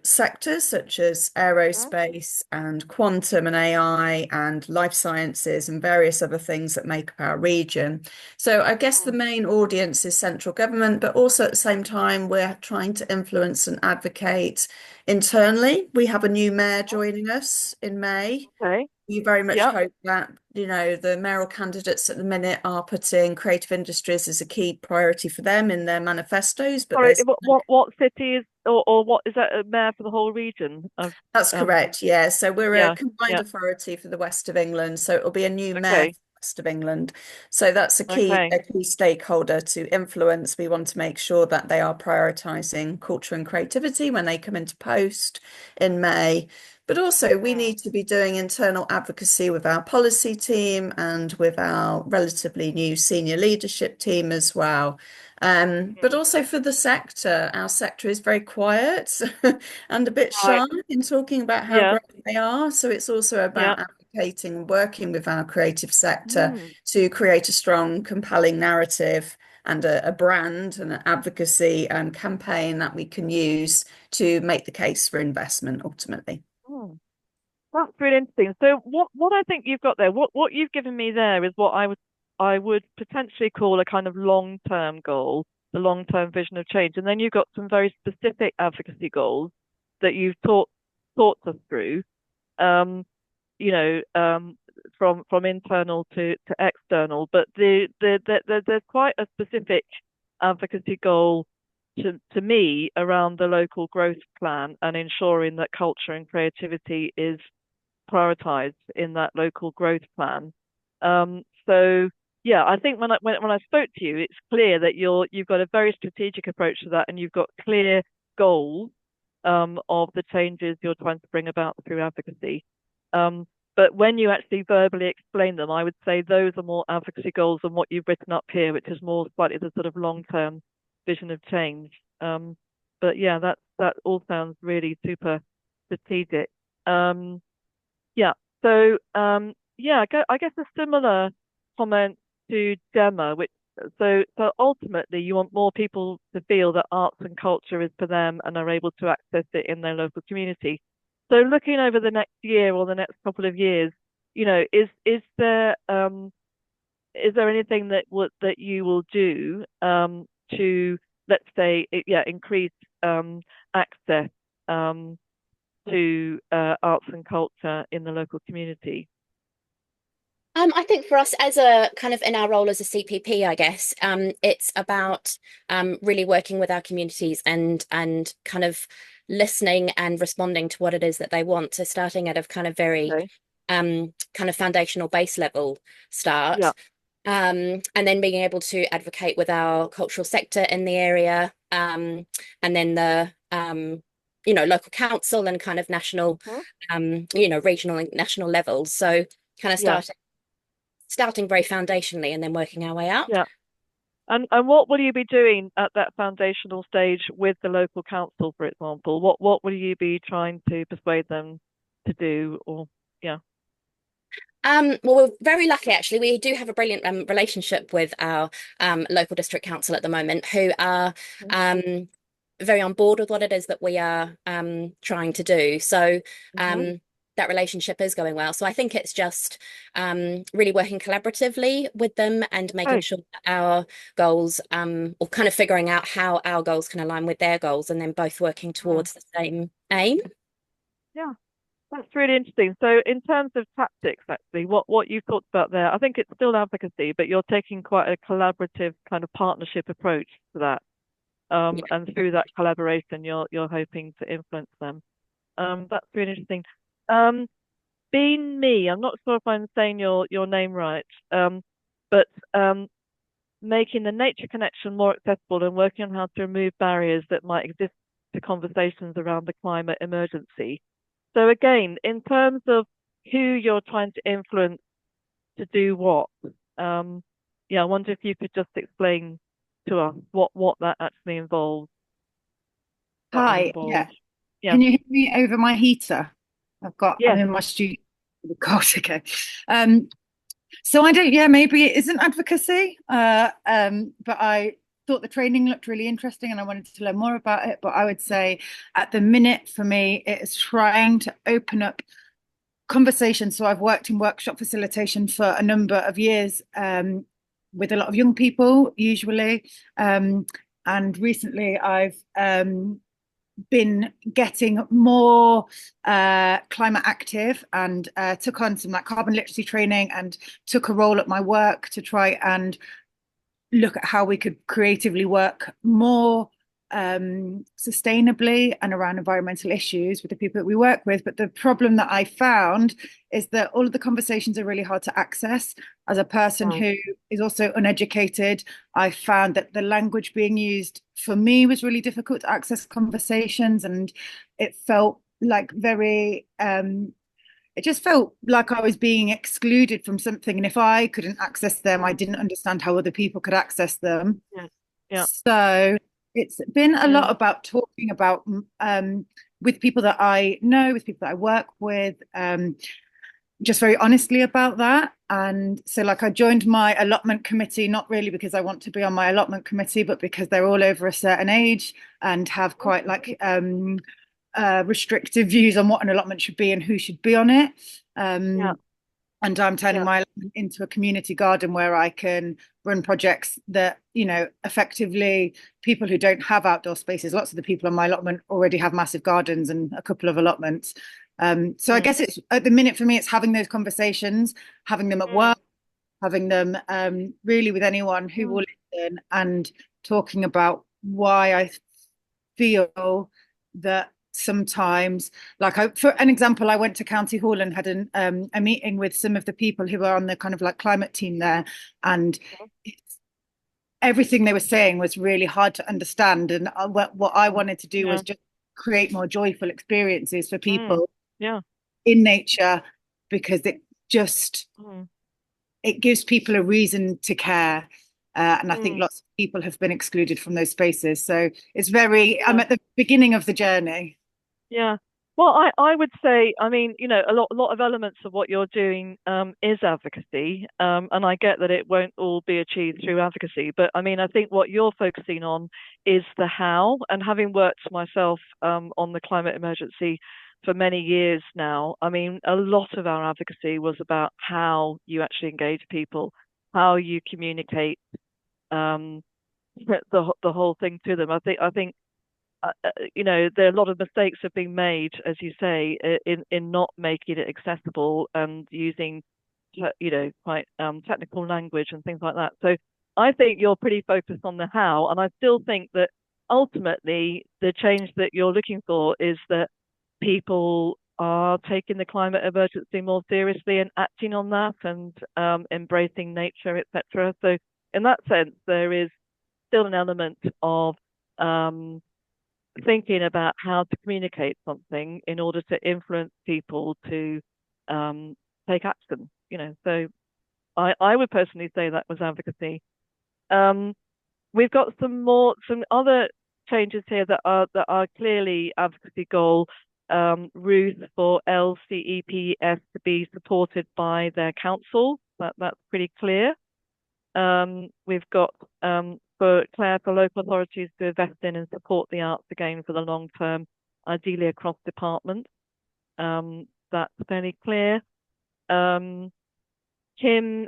sectors such as aerospace and quantum and AI and life sciences and various other things that make up our region. So I guess the main audience is central government, but also at the same time, we're trying to influence and advocate internally. We have a new mayor joining us in May. We very much hope that, the mayoral candidates at the minute are putting creative industries as a key priority for them in their manifestos. But sorry, what city is, or what is that, a mayor for the whole region? That's correct, yeah. So we're a combined authority for the West of England. So it'll be a new mayor for the West of England. So that's a key stakeholder to influence. We want to make sure that they are prioritising culture and creativity when they come into post in May. But also we need to be doing internal advocacy with our policy team and with our relatively new senior leadership team as well. But also for the sector, our sector is very quiet and a bit shy in talking about how great they are. So it's also about advocating and working with our creative sector to create a strong, compelling narrative and a brand and an advocacy and campaign that we can use to make the case for investment ultimately. That's really interesting. So what I think you've got there, what you've given me there is what I would potentially call a kind of long-term goal, the long-term vision of change. And then you've got some very specific advocacy goals that you've thought us through, from internal to external. But there's quite a specific advocacy goal to me around the local growth plan and ensuring that culture and creativity is prioritized in that local growth plan. So yeah, I think when I spoke to you, it's clear that you've got a very strategic approach to that, and you've got clear goals of the changes you're trying to bring about through advocacy. But when you actually verbally explain them, I would say those are more advocacy goals than what you've written up here, which is more slightly the sort of long-term vision of change. But yeah, that all sounds really super strategic. So I guess a similar comment to Gemma, so ultimately you want more people to feel that arts and culture is for them and are able to access it in their local community. So looking over the next year or the next couple of years, is there anything that you will do to, let's say, increase access to arts and culture in the local community? I think for us as a kind of in our role as a CPP, I guess, it's about really working with our communities and kind of listening and responding to what it is that they want. So starting at a kind of very kind of foundational base level start. And then being able to advocate with our cultural sector in the area, and then the local council and kind of national, regional and national levels. So kind of starting very foundationally and then working our way up. And what will you be doing at that foundational stage with the local council, for example? What will you be trying to persuade them to do? Well, we're very lucky, actually. We do have a brilliant relationship with our local district council at the moment, who are very on board with what it is that we are trying to do. So that relationship is going well. So I think it's just really working collaboratively with them and making sure that our goals, or kind of figuring out how our goals can align with their goals, and then both working towards the same aim. Yeah. That's really interesting. So in terms of tactics, actually, what you've talked about there, I think it's still advocacy, but you're taking quite a collaborative kind of partnership approach to that. And through that collaboration, you're hoping to influence them. That's really interesting. Bean Me, I'm not sure if I'm saying your name right, but making the nature connection more accessible and working on how to remove barriers that might exist to conversations around the climate emergency. So again, in terms of who you're trying to influence to do what, I wonder if you could just explain to us what that actually involves. Hi, Can you hear me over my heater? I'm in my studio. God, okay. So I don't, maybe it isn't advocacy, but I thought the training looked really interesting and I wanted to learn more about it. But I would say at the minute for me, it is trying to open up conversations. So I've worked in workshop facilitation for a number of years with a lot of young people, usually. And recently I've been getting more climate active and took on some like carbon literacy training and took a role at my work to try and look at how we could creatively work more sustainably and around environmental issues with the people that we work with. But the problem that I found is that all of the conversations are really hard to access. As a person who is also uneducated, I found that the language being used for me was really difficult to access conversations, and it felt like very it just felt like I was being excluded from something, and if I couldn't access them, I didn't understand how other people could access them. So it's been a lot about talking about with people that I know, with people that I work with, just very honestly about that. And so like I joined my allotment committee, not really because I want to be on my allotment committee, but because they're all over a certain age and have quite like restrictive views on what an allotment should be and who should be on it. And I'm turning my allotment into a community garden where I can run projects that, you know, effectively people who don't have outdoor spaces, lots of the people on my allotment already have massive gardens and a couple of allotments. So I guess it's at the minute for me, it's having those conversations, having them at work, having them really with anyone who will listen, and talking about why I feel that sometimes, like for an example, I went to County Hall and had a meeting with some of the people who are on the kind of like climate team there, and everything they were saying was really hard to understand. And what I wanted to do was just create more joyful experiences for people in nature, because it just it gives people a reason to care. And I think lots of people have been excluded from those spaces. So it's very, I'm at the beginning of the journey. Yeah. Well, I would say, I mean, you know, a lot of elements of what you're doing is advocacy. And I get that it won't all be achieved through advocacy. But I mean, I think what you're focusing on is the how. And having worked myself on the climate emergency for many years now, I mean, a lot of our advocacy was about how you actually engage people, how you communicate the whole thing to them. I think you know, there are a lot of mistakes have been made, as you say, in not making it accessible and using, you know, quite technical language and things like that. So I think you're pretty focused on the how, and I still think that ultimately the change that you're looking for is that people are taking the climate emergency more seriously and acting on that, and embracing nature, etc. So in that sense, there is still an element of thinking about how to communicate something in order to influence people to take action. You know, so I would personally say that was advocacy. We've got some other changes here that are clearly advocacy goal. Ruth for LCEPS to be supported by their council. That's pretty clear. We've got for Claire, for local authorities to invest in and support the arts again for the long term, ideally across departments. That's fairly clear. Kim,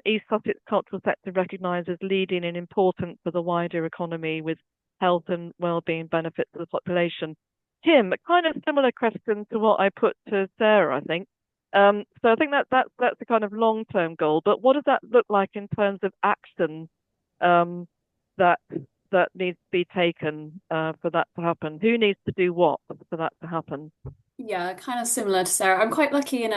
East Sussex cultural sector recognised as leading and important for the wider economy with health and wellbeing benefits to the population. Kim, a kind of similar question to what I put to Sarah, I think. So I think that's a kind of long-term goal. But what does that look like in terms of action that needs to be taken for that to happen? Who needs to do what for that to happen? Yeah, kind of similar to Sarah. I'm quite lucky in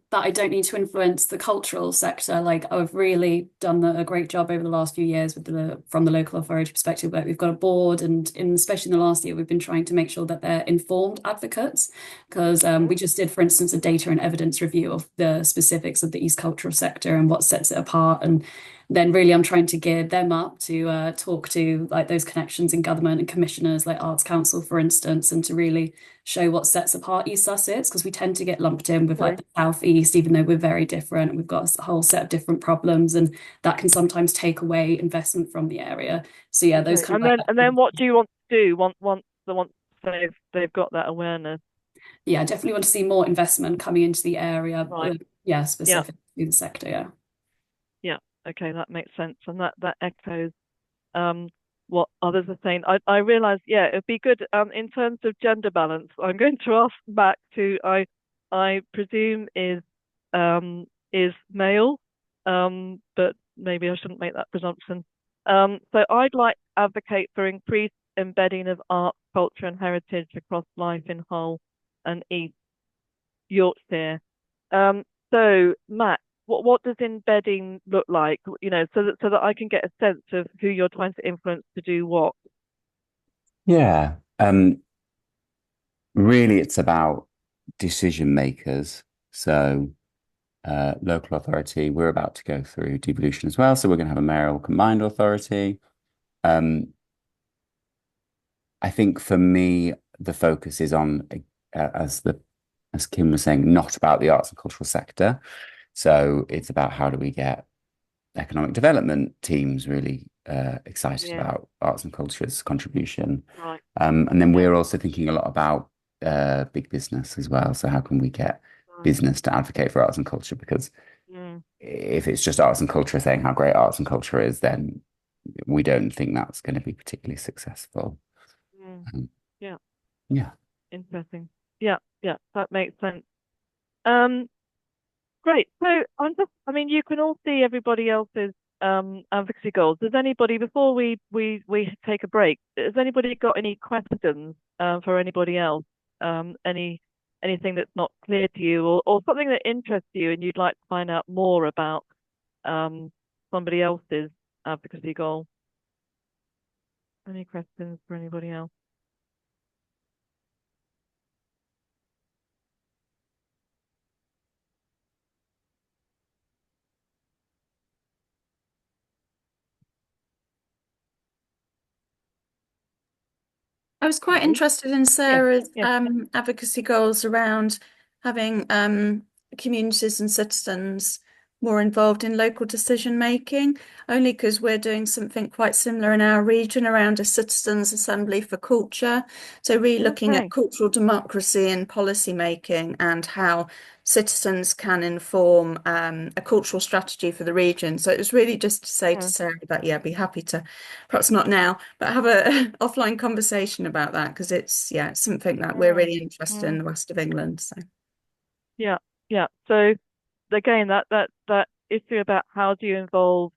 that I don't need to influence the cultural sector. Like I've really done a great job over the last few years with from the local authority perspective. Where we've got a board, and especially in the last year, we've been trying to make sure that they're informed advocates, because we just did, for instance, a data and evidence review of the specifics of the East cultural sector and what sets it apart. And then really I'm trying to gear them up to talk to like those connections in government and commissioners like Arts Council, for instance, and to really show what sets apart East Sussex, because we tend to get lumped in with like the South East, even though we're very different. We've got a whole set of different problems, and that can sometimes take away investment from the area. So yeah, those kind of and then what do you want to do once they've got that awareness? Yeah, definitely want to see more investment coming into the area. Yeah, specifically the sector. Yeah. Okay, that makes sense, and that echoes what others are saying. I realise, it'd be good in terms of gender balance. I'm going to ask back to I presume is male, but maybe I shouldn't make that presumption. So I'd like to advocate for increased embedding of art, culture, and heritage across life in Hull and East Yorkshire. So Matt, what does embedding look like? You know, so that I can get a sense of who you're trying to influence to do what. Yeah. Really, it's about decision makers. So local authority, we're about to go through devolution as well. So we're going to have a mayoral combined authority. I think for me, the focus is on, as Kim was saying, not about the arts and cultural sector. So it's about how do we get economic development teams really excited about arts and culture's contribution. Right. And then we're also thinking a lot about big business as well. So how can we get business to advocate for arts and culture? Because if it's just arts and culture saying how great arts and culture is, then we don't think that's going to be particularly successful. Yeah. Interesting. Yeah, that makes sense. Great. So you can all see everybody else's advocacy goals. Does anybody, before we take a break, has anybody got any questions for anybody else? Anything that's not clear to you, or something that interests you and you'd like to find out more about somebody else's advocacy goal? Any questions for anybody else? I was quite interested in Sarah's advocacy goals around having communities and citizens more involved in local decision making, only because we're doing something quite similar in our region around a citizens' assembly for culture. So really looking at cultural democracy and policy making and how citizens can inform a cultural strategy for the region. So it was really just to say to Sarah that, I'd be happy to, perhaps not now, but have a offline conversation about that, because it's something that we're really interested in the west of England. So so again, that issue about how do you involve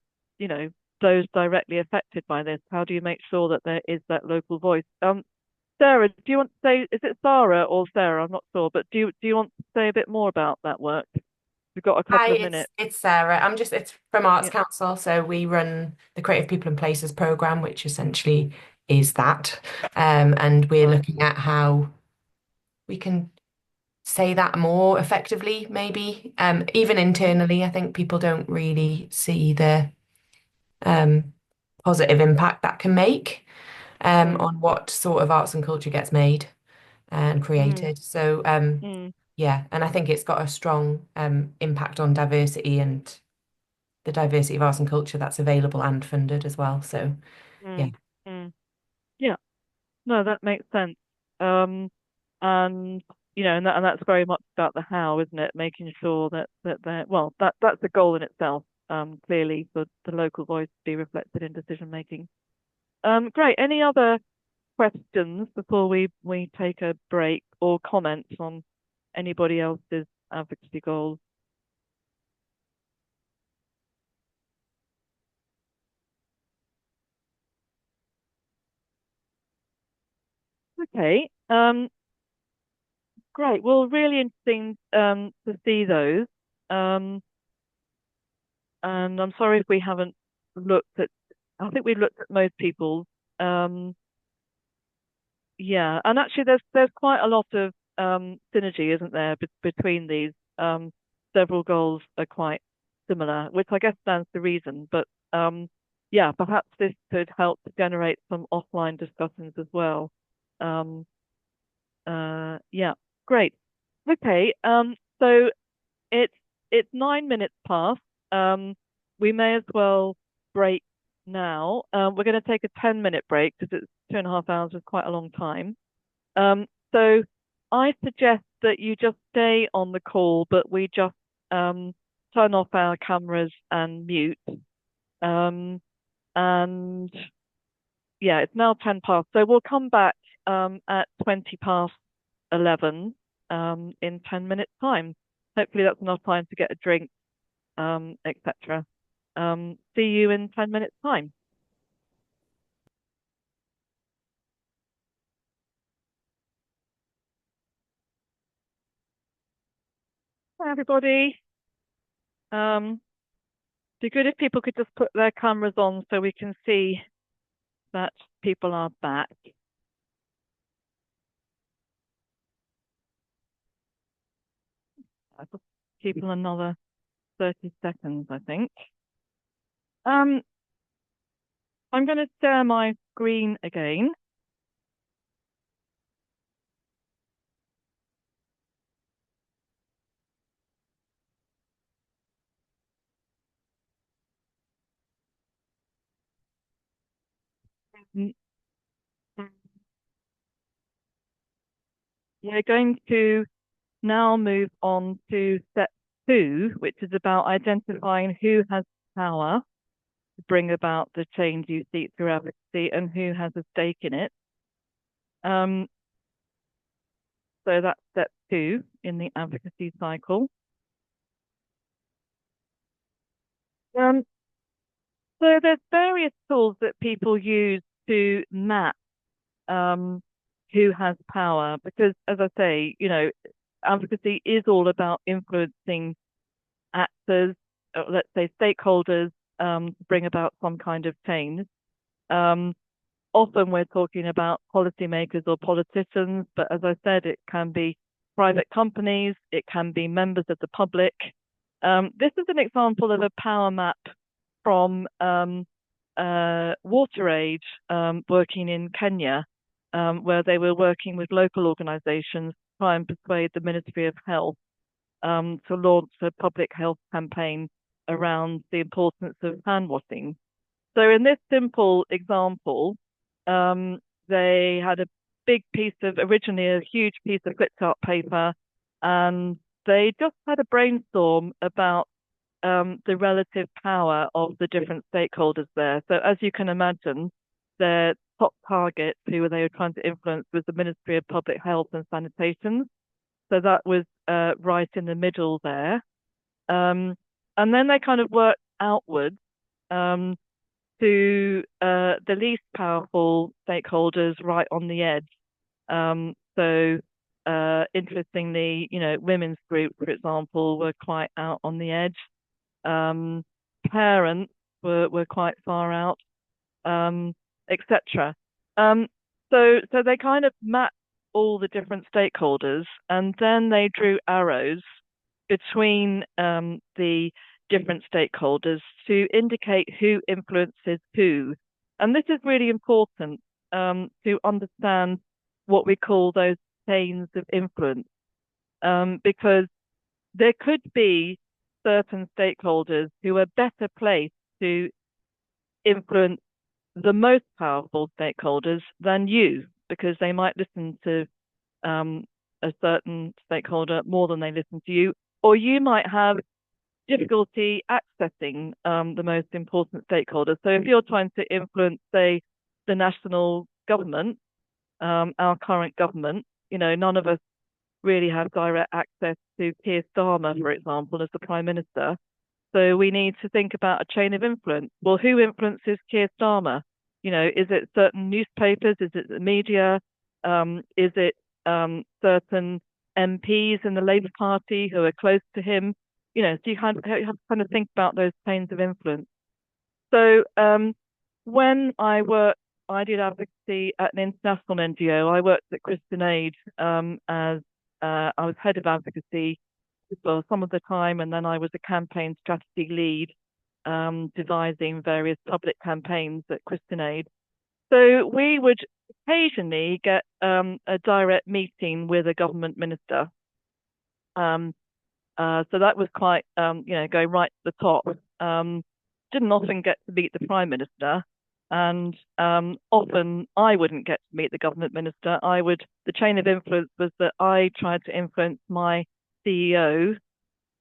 those directly affected by this, how do you make sure that there is that local voice? Sarah, do you want to say, is it Sarah or Sarah? I'm not sure, but do you want to say a bit more about that work? We've got a couple of minutes. It's Sarah. It's from Arts Council. So we run the Creative People and Places programme, which essentially is that. And we're looking at how we can say that more effectively, maybe. Even internally, I think people don't really see the positive impact that can make on what sort of arts and culture gets made and created. So and I think it's got a strong impact on diversity and the diversity of arts and culture that's available and funded as well. So no, that makes sense. And and that's very much about the how, isn't it? Making sure that that's a goal in itself. Clearly for the local voice to be reflected in decision making. Great. Any other questions before we take a break, or comments on anybody else's advocacy goals? Okay. Great. Well, really interesting to see those. And I'm sorry if we haven't looked at. I think we've looked at most people's. And actually, there's quite a lot of synergy, isn't there, between these? Several goals are quite similar, which I guess stands to reason. But perhaps this could help to generate some offline discussions as well. Great. Okay. So it's 9 minutes past. We may as well break now. We're going to take a 10-minute break because it's 2.5 hours is quite a long time. So I suggest that you just stay on the call, but we just turn off our cameras and mute. And it's now 10 past. So we'll come back at 20 past 11 in 10 minutes time. Hopefully that's enough time to get a drink, etc. See you in 10 minutes time. Hi everybody. Be good if people could just put their cameras on so we can see that people are back. I've got people another 30 seconds, I think. I'm going to share my screen again. We're going to now move on to step 2, which is about identifying who has power to bring about the change you seek through advocacy and who has a stake in it. So that's step 2 in the advocacy cycle. So there's various tools that people use to map who has power, because as I say, advocacy is all about influencing actors, let's say stakeholders, to bring about some kind of change. Often we're talking about policymakers or politicians, but as I said, it can be private companies, it can be members of the public. This is an example of a power map from WaterAid, working in Kenya, where they were working with local organisations to try and persuade the Ministry of Health to launch a public health campaign around the importance of hand washing. So in this simple example, they had originally a huge piece of flip chart paper, and they just had a brainstorm about the relative power of the different stakeholders there. So as you can imagine, their top target who they were trying to influence was the Ministry of Public Health and Sanitation. So that was right in the middle there. And then they kind of worked outwards to the least powerful stakeholders right on the edge. So interestingly, women's groups, for example, were quite out on the edge. Parents were quite far out, etc. So they kind of mapped all the different stakeholders, and then they drew arrows between the different stakeholders to indicate who influences who. And this is really important to understand what we call those chains of influence, because there could be certain stakeholders who are better placed to influence the most powerful stakeholders than you, because they might listen to a certain stakeholder more than they listen to you, or you might have difficulty accessing the most important stakeholders. So if you're trying to influence, say, the national government, our current government, none of us really have direct access to Keir Starmer, for example, as the Prime Minister. So we need to think about a chain of influence. Well, who influences Keir Starmer? Is it certain newspapers? Is it the media? Is it certain MPs in the Labour Party who are close to him? So you have to kind of think about those chains of influence. So when I did advocacy at an international NGO. I worked at Christian Aid as I was head of advocacy for some of the time, and then I was a campaign strategy lead, devising various public campaigns at Christian Aid. So we would occasionally get a direct meeting with a government minister. So that was quite, going right to the top. Didn't often get to meet the Prime Minister, and often I wouldn't get to meet the government minister. The chain of influence was that I tried to influence my CEO,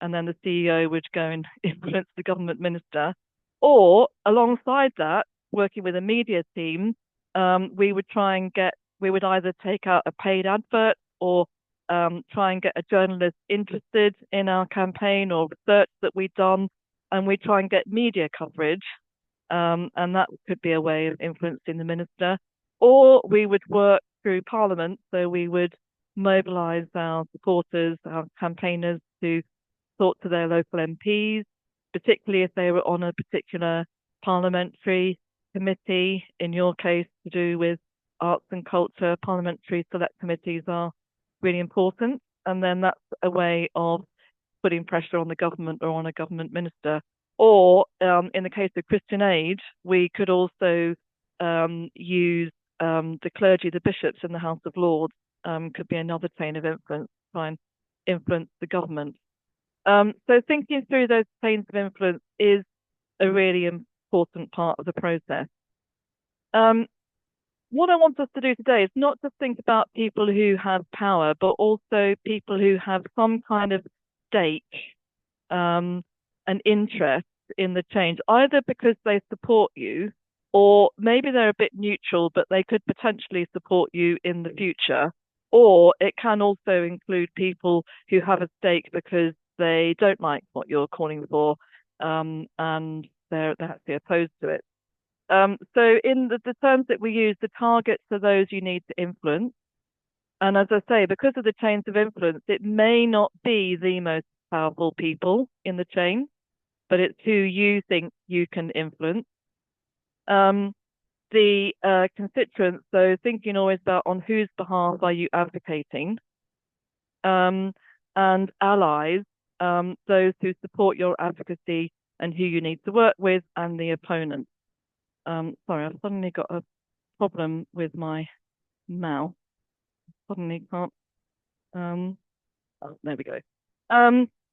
and then the CEO would go and influence the government minister. Or alongside that, working with a media team, we would either take out a paid advert or try and get a journalist interested in our campaign or research that we'd done, and we try and get media coverage. And that could be a way of influencing the minister. Or we would work through Parliament, so we would mobilise our supporters, our campaigners, to talk to their local MPs, particularly if they were on a particular parliamentary committee. In your case, to do with arts and culture, parliamentary select committees are really important. And then that's a way of putting pressure on the government or on a government minister. Or in the case of Christian Aid, we could also use the clergy, the bishops in the House of Lords, could be another chain of influence to try and influence the government. So thinking through those chains of influence is a really important part of the process. What I want us to do today is not just think about people who have power, but also people who have some kind of stake, an interest in the change, either because they support you, or maybe they're a bit neutral, but they could potentially support you in the future. Or it can also include people who have a stake because they don't like what you're calling for, and they're actually opposed to it. So in the terms that we use, the targets are those you need to influence. And as I say, because of the chains of influence, it may not be the most powerful people in the chain, but it's who you think you can influence. The constituents, so thinking always about on whose behalf are you advocating, and allies, those who support your advocacy and who you need to work with, and the opponents. Sorry, I've suddenly got a problem with my mouse. Suddenly can't. Oh, there we go.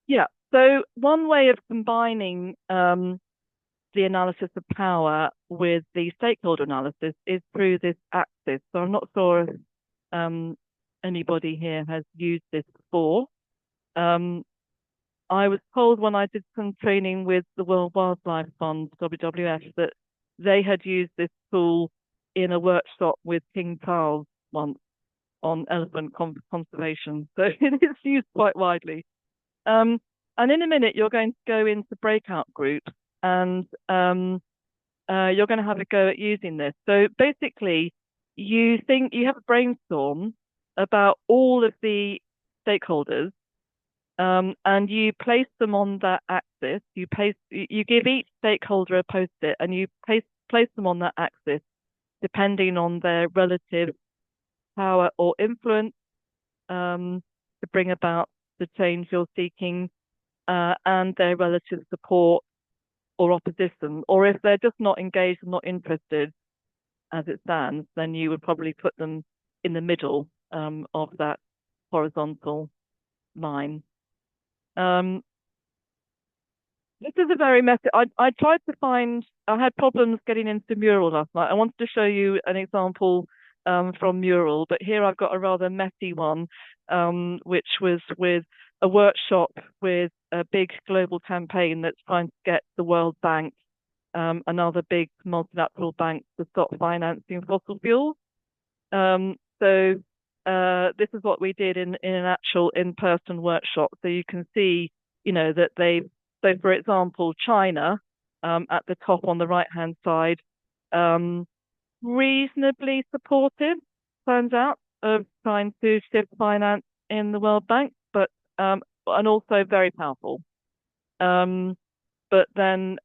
Yeah. So one way of combining the analysis of power with the stakeholder analysis is through this axis. So I'm not sure if anybody here has used this before. I was told when I did some training with the World Wildlife Fund, WWF, that they had used this tool in a workshop with King Charles once on elephant conservation. So it is used quite widely. And in a minute, you're going to go into breakout groups and you're going to have a go at using this. So basically, you have a brainstorm about all of the stakeholders, and you place them on that axis. You give each stakeholder a post-it, and you place them on that axis, depending on their relative power or influence to bring about the change you're seeking, and their relative support or opposition. Or if they're just not engaged and not interested as it stands, then you would probably put them in the middle of that horizontal line. This is a very messy. I tried to find. I had problems getting into Mural last night. I wanted to show you an example from Mural, but here I've got a rather messy one, which was with a workshop with a big global campaign that's trying to get the World Bank, another big multilateral bank, to stop financing fossil fuels. So this is what we did in an actual in-person workshop. So you can see, that so for example, China, at the top on the right-hand side, reasonably supportive, turns out, of trying to shift finance in the World Bank, but and also very powerful. But then,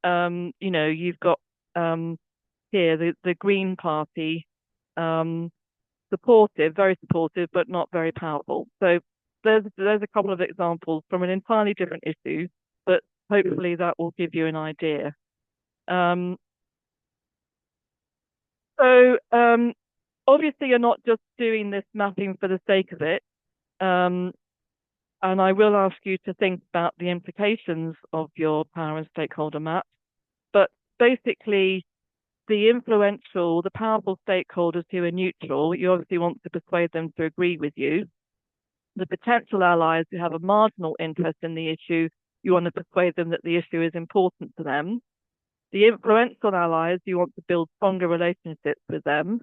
you've got here the Green Party, supportive, very supportive, but not very powerful. So there's a couple of examples from an entirely different issue, but hopefully that will give you an idea. So obviously you're not just doing this mapping for the sake of it. And I will ask you to think about the implications of your power and stakeholder map. But basically, the powerful stakeholders who are neutral, you obviously want to persuade them to agree with you. The potential allies who have a marginal interest in the issue, you want to persuade them that the issue is important to them. The influential allies, you want to build stronger relationships with them.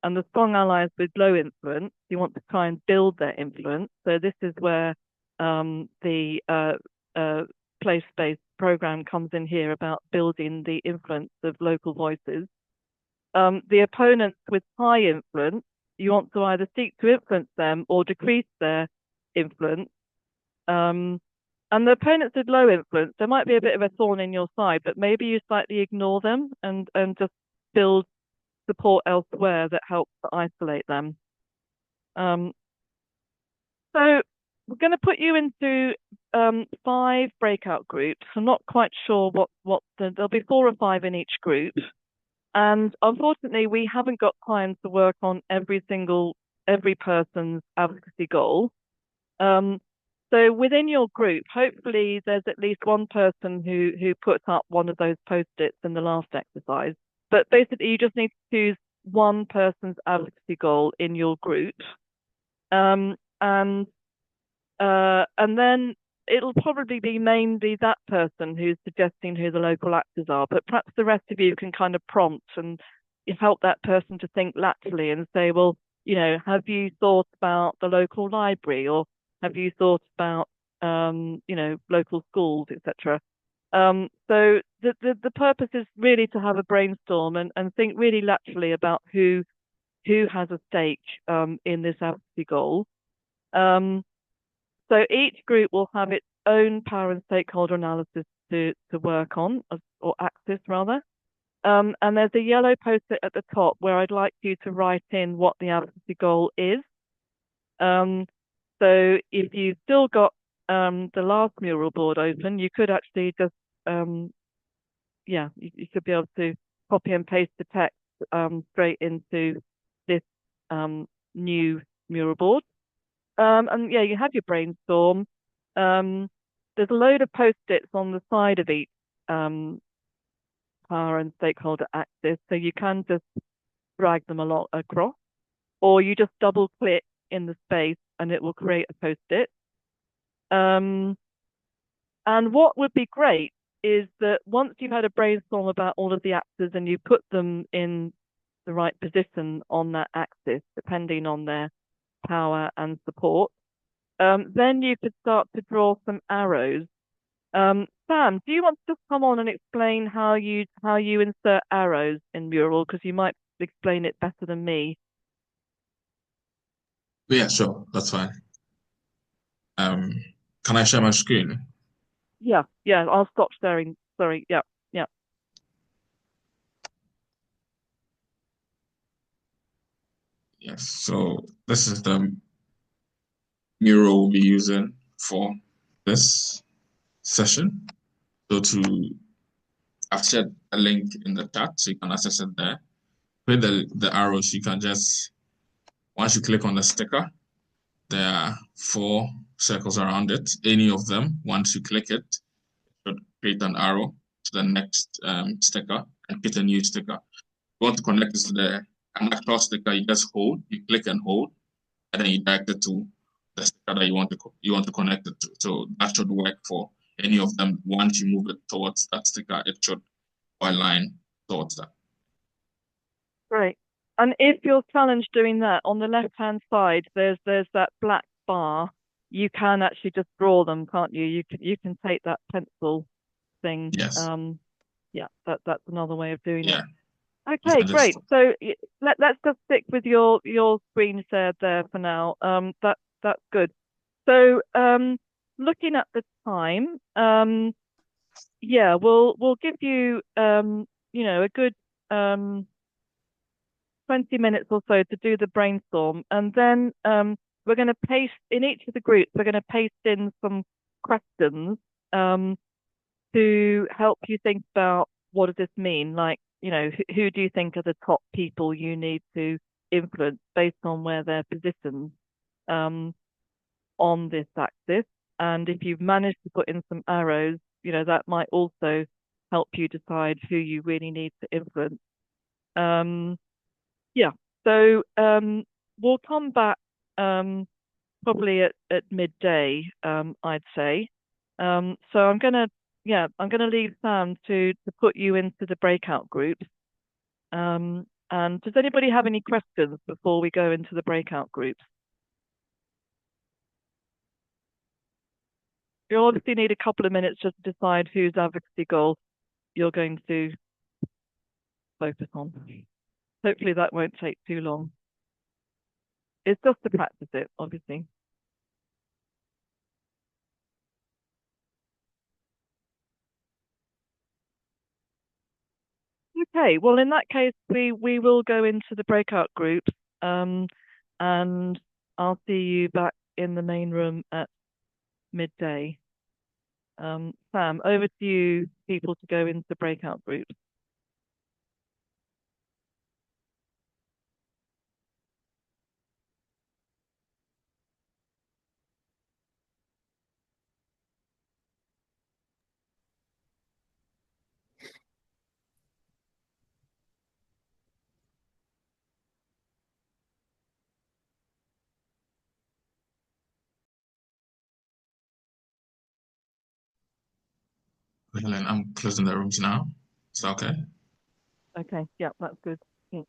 And the strong allies with low influence, you want to try and build their influence. So this is where the place-based program comes in here about building the influence of local voices. The opponents with high influence, you want to either seek to influence them or decrease their influence. And the opponents with low influence, there might be a bit of a thorn in your side, but maybe you slightly ignore them and just build support elsewhere that helps to isolate them. So we're going to put you into 5 breakout groups. I'm not quite sure there'll be 4 or 5 in each group. And unfortunately, we haven't got time to work on every person's advocacy goal. So within your group, hopefully there's at least one person who puts up one of those post-its in the last exercise. But basically, you just need to choose one person's advocacy goal in your group. And then it'll probably be mainly that person who's suggesting who the local actors are. But perhaps the rest of you can kind of prompt and help that person to think laterally and say, well, have you thought about the local library, or have you thought about, local schools, etc. So the purpose is really to have a brainstorm and think really laterally about who has a stake in this advocacy goal. So each group will have its own power and stakeholder analysis to work on, or axis rather. And there's a yellow post-it at the top where I'd like you to write in what the advocacy goal is. So if you've still got the last mural board open, you could actually just, you could be able to copy and paste the text straight into this new mural board. And yeah, you have your brainstorm. There's a load of post-its on the side of each power and stakeholder axis, so you can just drag them across, or you just double click in the space and it will create a post-it. And what would be great is that once you've had a brainstorm about all of the actors and you put them in the right position on that axis, depending on their power and support, then you could start to draw some arrows. Sam, do you want to just come on and explain how you insert arrows in mural? Because you might explain it better than me. Yeah, sure, that's fine. Can I share my screen? Yeah, I'll stop sharing. Sorry, yeah. Yes, so this is the mural we'll be using for this session. So I've shared a link in the chat, so you can access it there. With the arrows, you can just, once you click on the sticker, there are 4 circles around it. Any of them, once you click it, should create an arrow to the next sticker and get a new sticker. You want to connect this to an actual sticker, you just hold, you click and hold, and then you direct it to the sticker that you want to connect it to. So that should work for any of them. Once you move it towards that sticker, it should align towards that. Right. And if you're challenged doing that, on the left-hand side, there's that black bar. You can actually just draw them, can't you? You can take that pencil thing. Yes. Yeah, that's another way of doing it. Okay, great. So let's just stick with your screen share there for now. That's good. So looking at the time, we'll give you a good 20 minutes or so to do the brainstorm, and then we're going to paste in each of the groups. We're going to paste in some questions to help you think about what does this mean. Like, who do you think are the top people you need to influence based on where they're positioned on this axis? And if you've managed to put in some arrows, that might also help you decide who you really need to influence. So we'll come back probably at midday, I'd say. So I'm gonna leave Sam to put you into the breakout groups. And does anybody have any questions before we go into the breakout groups? You'll obviously need a couple of minutes just to decide whose advocacy goal you're going to focus on. Hopefully that won't take too long. It's just to practice it, obviously. Okay, well, in that case, we will go into the breakout groups, and I'll see you back in the main room at midday. Sam, over to you, people to go into breakout groups. Helen, I'm closing the rooms now. Is that okay? Okay, yeah, that's good. Yeah.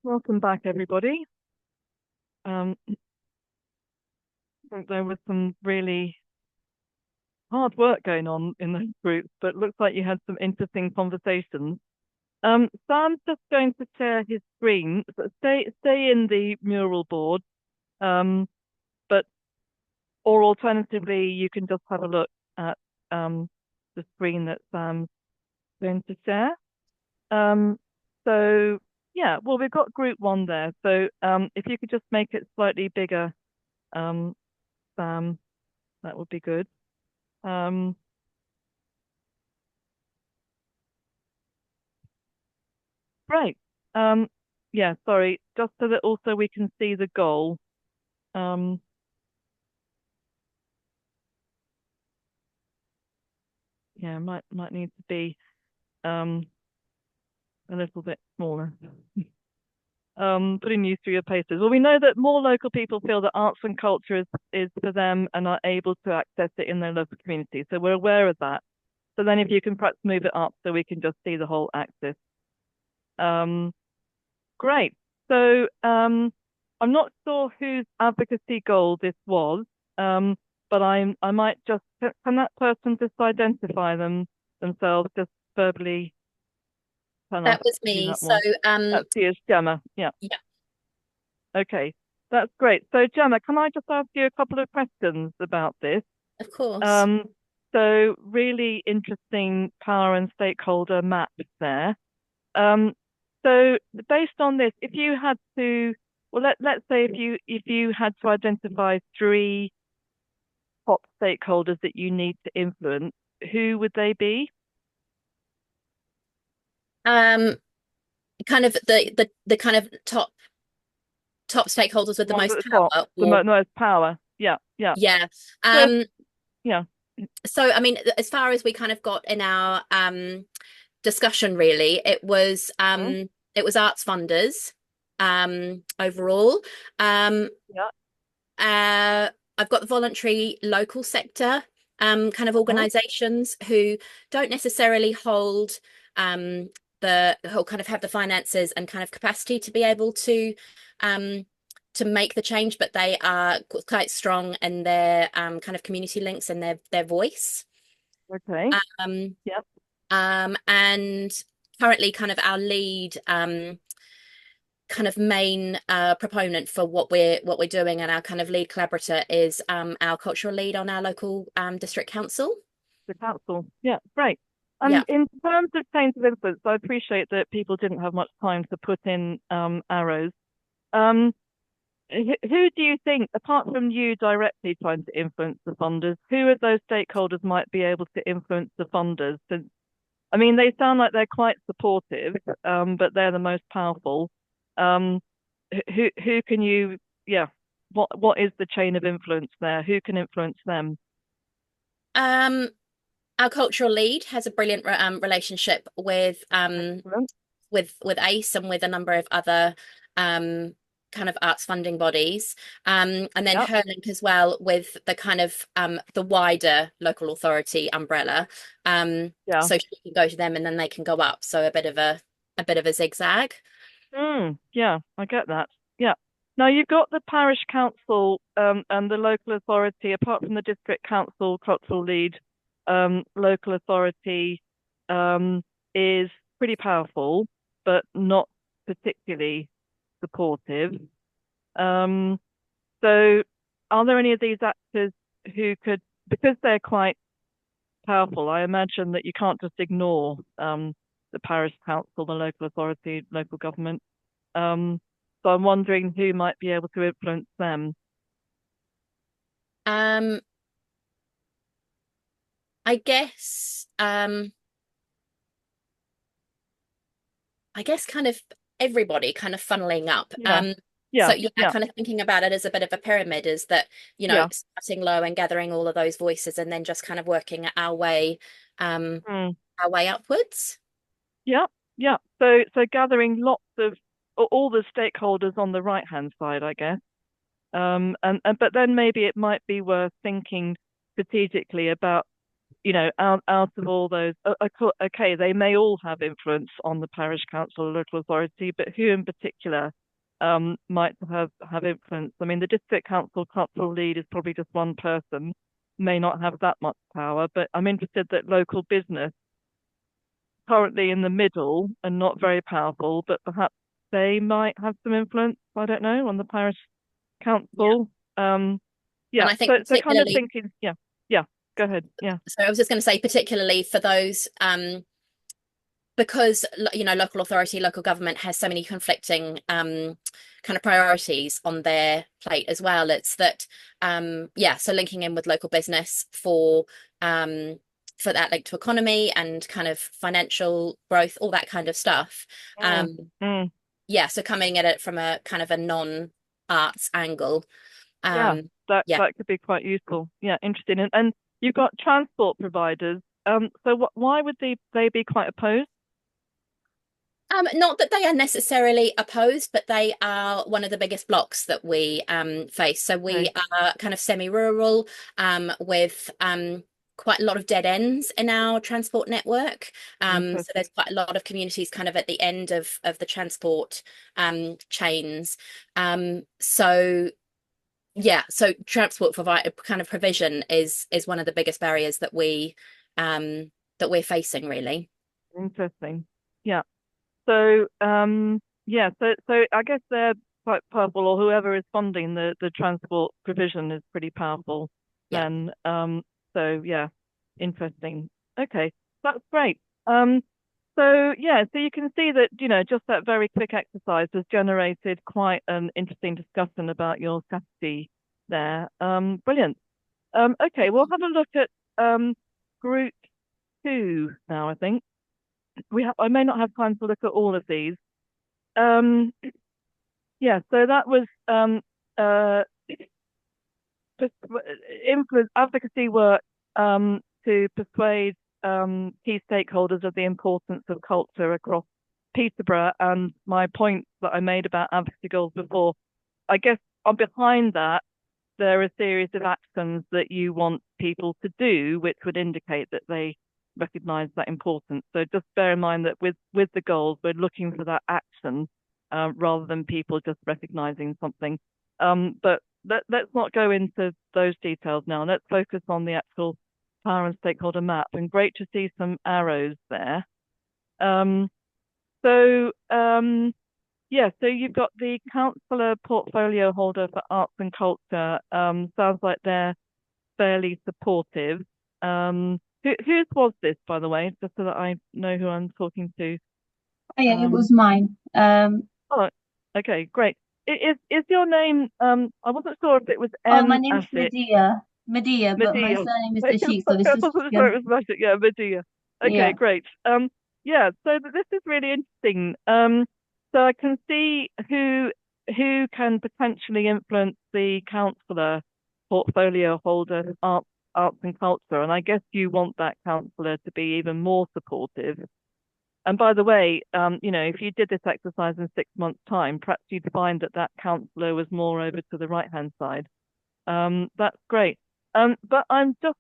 Welcome back, everybody. I think there was some really hard work going on in those groups, but it looks like you had some interesting conversations. Sam's just going to share his screen. So stay in the mural board, but or alternatively, you can just have a look at the screen that Sam's going to share. So yeah, well, we've got group one there. So if you could just make it slightly bigger, Sam, that would be good. Great. Yeah, sorry, just so that also we can see the goal. Yeah, might need to be a little bit smaller. Putting you through your paces. Well, we know that more local people feel that arts and culture is for them and are able to access it in their local community. So we're aware of that. So then if you can perhaps move it up so we can just see the whole axis. Great. So I'm not sure whose advocacy goal this was, but I might just, can that person just identify themselves, just verbally? That was me. That so that's you, Gemma. Yeah. Yeah. Okay, that's great. So Gemma, can I just ask you a couple of questions about this? Of course. So really interesting power and stakeholder maps there. So based on this, if you had to, well, let's say if you had to identify 3 top stakeholders that you need to influence, who would they be? Kind of the kind of top stakeholders with the most power. The most power. Yeah. Yeah. Yeah. So I mean, as far as we kind of got in our discussion, really, it was arts funders overall. I've got the voluntary local sector kind of organizations who don't necessarily hold who kind of have the finances and kind of capacity to be able to make the change, but they are quite strong in their kind of community links and their voice. Okay. Yep. And currently kind of our lead kind of main proponent for what we're doing, and our kind of lead collaborator is our cultural lead on our local district council. The council. Yeah, great. In terms of change of influence, I appreciate that people didn't have much time to put in arrows. Who do you think, apart from you directly trying to influence the funders, who of those stakeholders might be able to influence the funders? Since, I mean, they sound like they're quite supportive, but they're the most powerful. who can you, what is the chain of influence there? Who can influence them? Our cultural lead has a brilliant relationship with ACE and with a number of other kind of arts funding bodies, and then her link as well with the kind of the wider local authority umbrella, so she can go to them and then they can go up, so a bit of a zigzag. Yeah, I get that. Yeah. Now you've got the parish council and the local authority, apart from the district council cultural lead, local authority is pretty powerful, but not particularly supportive. So are there any of these actors who could, because they're quite powerful, I imagine that you can't just ignore the parish council, the local authority, local government. So I'm wondering who might be able to influence them. I guess kind of everybody kind of funneling up. So kind of thinking about it as a bit of a pyramid, is that, starting low and gathering all of those voices and then just kind of working our way upwards. Yeah. So gathering lots of all the stakeholders on the right hand side, I guess. But then maybe it might be worth thinking strategically about, out of all those, okay, they may all have influence on the parish council or local authority, but who in particular might have influence? I mean, the district council cultural lead is probably just one person, may not have that much power, but I'm interested that local business, currently in the middle and not very powerful, but perhaps they might have some influence, I don't know, on the parish council. And I think so kind of thinking, go ahead. Yeah. So I was just going to say, particularly for those, because local authority, local government has so many conflicting kind of priorities on their plate as well. It's that so linking in with local business for that link to economy and kind of financial growth, all that kind of stuff. So coming at it from a kind of a non-arts angle. That could be quite useful. Yeah, interesting. And you've got transport providers. So why would they be quite opposed? Not that they are necessarily opposed, but they are one of the biggest blocks that we face. So we are kind of semi-rural with quite a lot of dead ends in our transport network. So there's quite a lot of communities kind of at the end of the transport chains. So transport provision is one of the biggest barriers that we're facing, really. Interesting. Yeah. So so I guess they're quite powerful, or whoever is funding the transport provision is pretty powerful then. So interesting. Okay, that's great. So you can see that, just that very quick exercise has generated quite an interesting discussion about your strategy there. Brilliant. Okay, we'll have a look at group 2 now, I think. I may not have time to look at all of these. So that was influence advocacy work to persuade key stakeholders of the importance of culture across Peterborough, and my point that I made about advocacy goals before. I guess behind that there are a series of actions that you want people to do, which would indicate that they recognise that importance. So just bear in mind that with the goals, we're looking for that action rather than people just recognising something. But let's not go into those details now. Let's focus on the actual power and stakeholder map. And great to see some arrows there. So you've got the councillor portfolio holder for arts and culture. Sounds like they're fairly supportive. Whose was this, by the way, just so that I know who I'm talking to? Oh, yeah, it was mine. Oh, okay, great. Is your name? I wasn't sure if it was M. Oh, my name's Medea. Medea, but my surname is Dashik, so this is. I wasn't sure it was Magic. Yeah, Medea. Okay, great. So this is really interesting. So I can see who who can potentially influence the councillor portfolio holder arts and culture? And I guess you want that councillor to be even more supportive. And by the way, if you did this exercise in 6 months' time, perhaps you'd find that councillor was more over to the right-hand side. That's great. But I'm just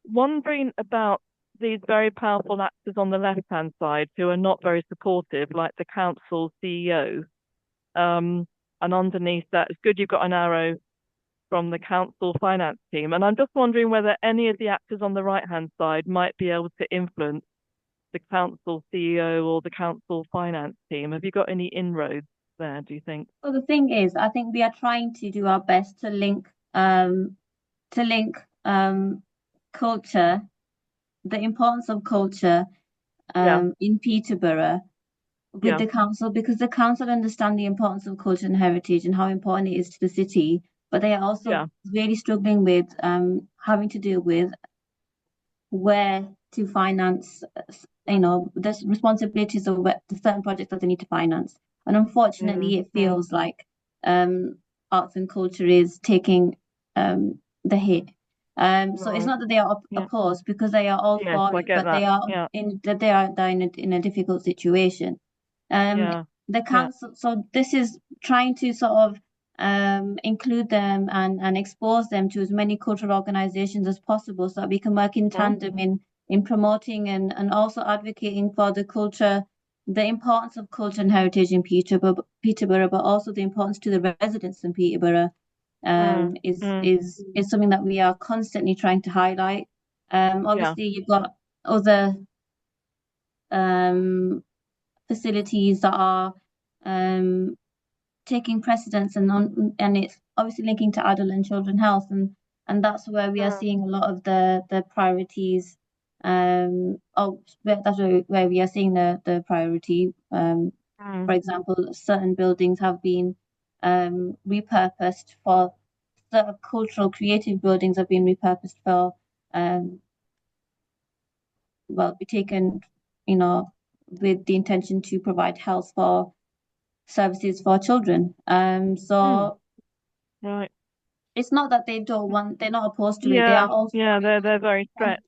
wondering about these very powerful actors on the left-hand side who are not very supportive, like the council CEO. And underneath that, it's good you've got an arrow from the council finance team. And I'm just wondering whether any of the actors on the right-hand side might be able to influence the council CEO or the council finance team. Have you got any inroads there, do you think? Well, the thing is, I think we are trying to do our best to link culture, the importance of culture in Peterborough with the council, because the council understand the importance of culture and heritage and how important it is to the city, but they are also really struggling with having to deal with where to finance, the responsibilities of the certain projects that they need to finance. And unfortunately, it feels like arts and culture is taking the hit. So it's not that they are opposed, because they are all for it, but they are in a difficult situation. The council, so this is trying to sort of include them and expose them to as many cultural organizations as possible, so that we can work in tandem in promoting and also advocating for the culture, the importance of culture and heritage in Peterborough, but also the importance to the residents in Peterborough is something that we are constantly trying to highlight. Obviously, you've got other facilities that are taking precedence, and it's obviously linking to adult and children health, and that's where we are seeing a lot of the priorities. That's where we are seeing the priority. For example, certain buildings have been repurposed for certain cultural creative buildings have been repurposed for be taken, with the intention to provide health for services for children. Right. It's not that they don't want, they're not opposed to it. Yeah, they are also they're very stretched.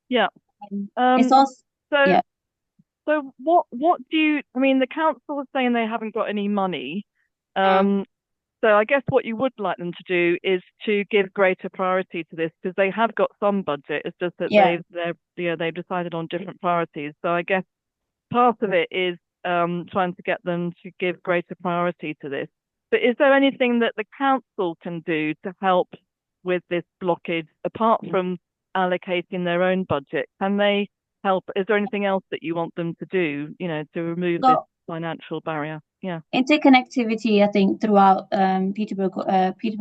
Yeah. It's also So what do you? I mean, the council is saying they haven't got any money. So I guess what you would like them to do is to give greater priority to this, because they have got some budget. It's just that they've decided on different priorities. So I guess part of it is trying to get them to give greater priority to this. But is there anything that the council can do to help with this blockage, apart from allocating their own budget? Can they help? Is there anything else that you want them to do, to remove this financial barrier? Yeah. Interconnectivity, I think, throughout Peterborough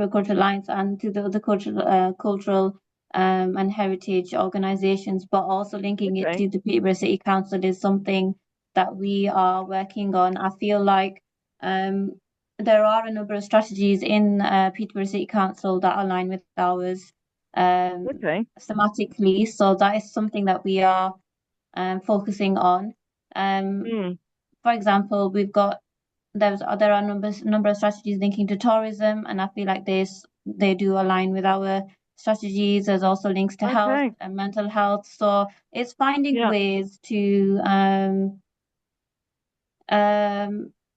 Cultural Alliance and to the other cultural and heritage organisations, but also linking it to the Peterborough City Council is something that we are working on. I feel like there are a number of strategies in Peterborough City Council that align with ours thematically. So that is something that we are focusing on. For example, there are a number of strategies linking to tourism, and I feel like they do align with our strategies. There's also links to health and mental health. So it's finding ways to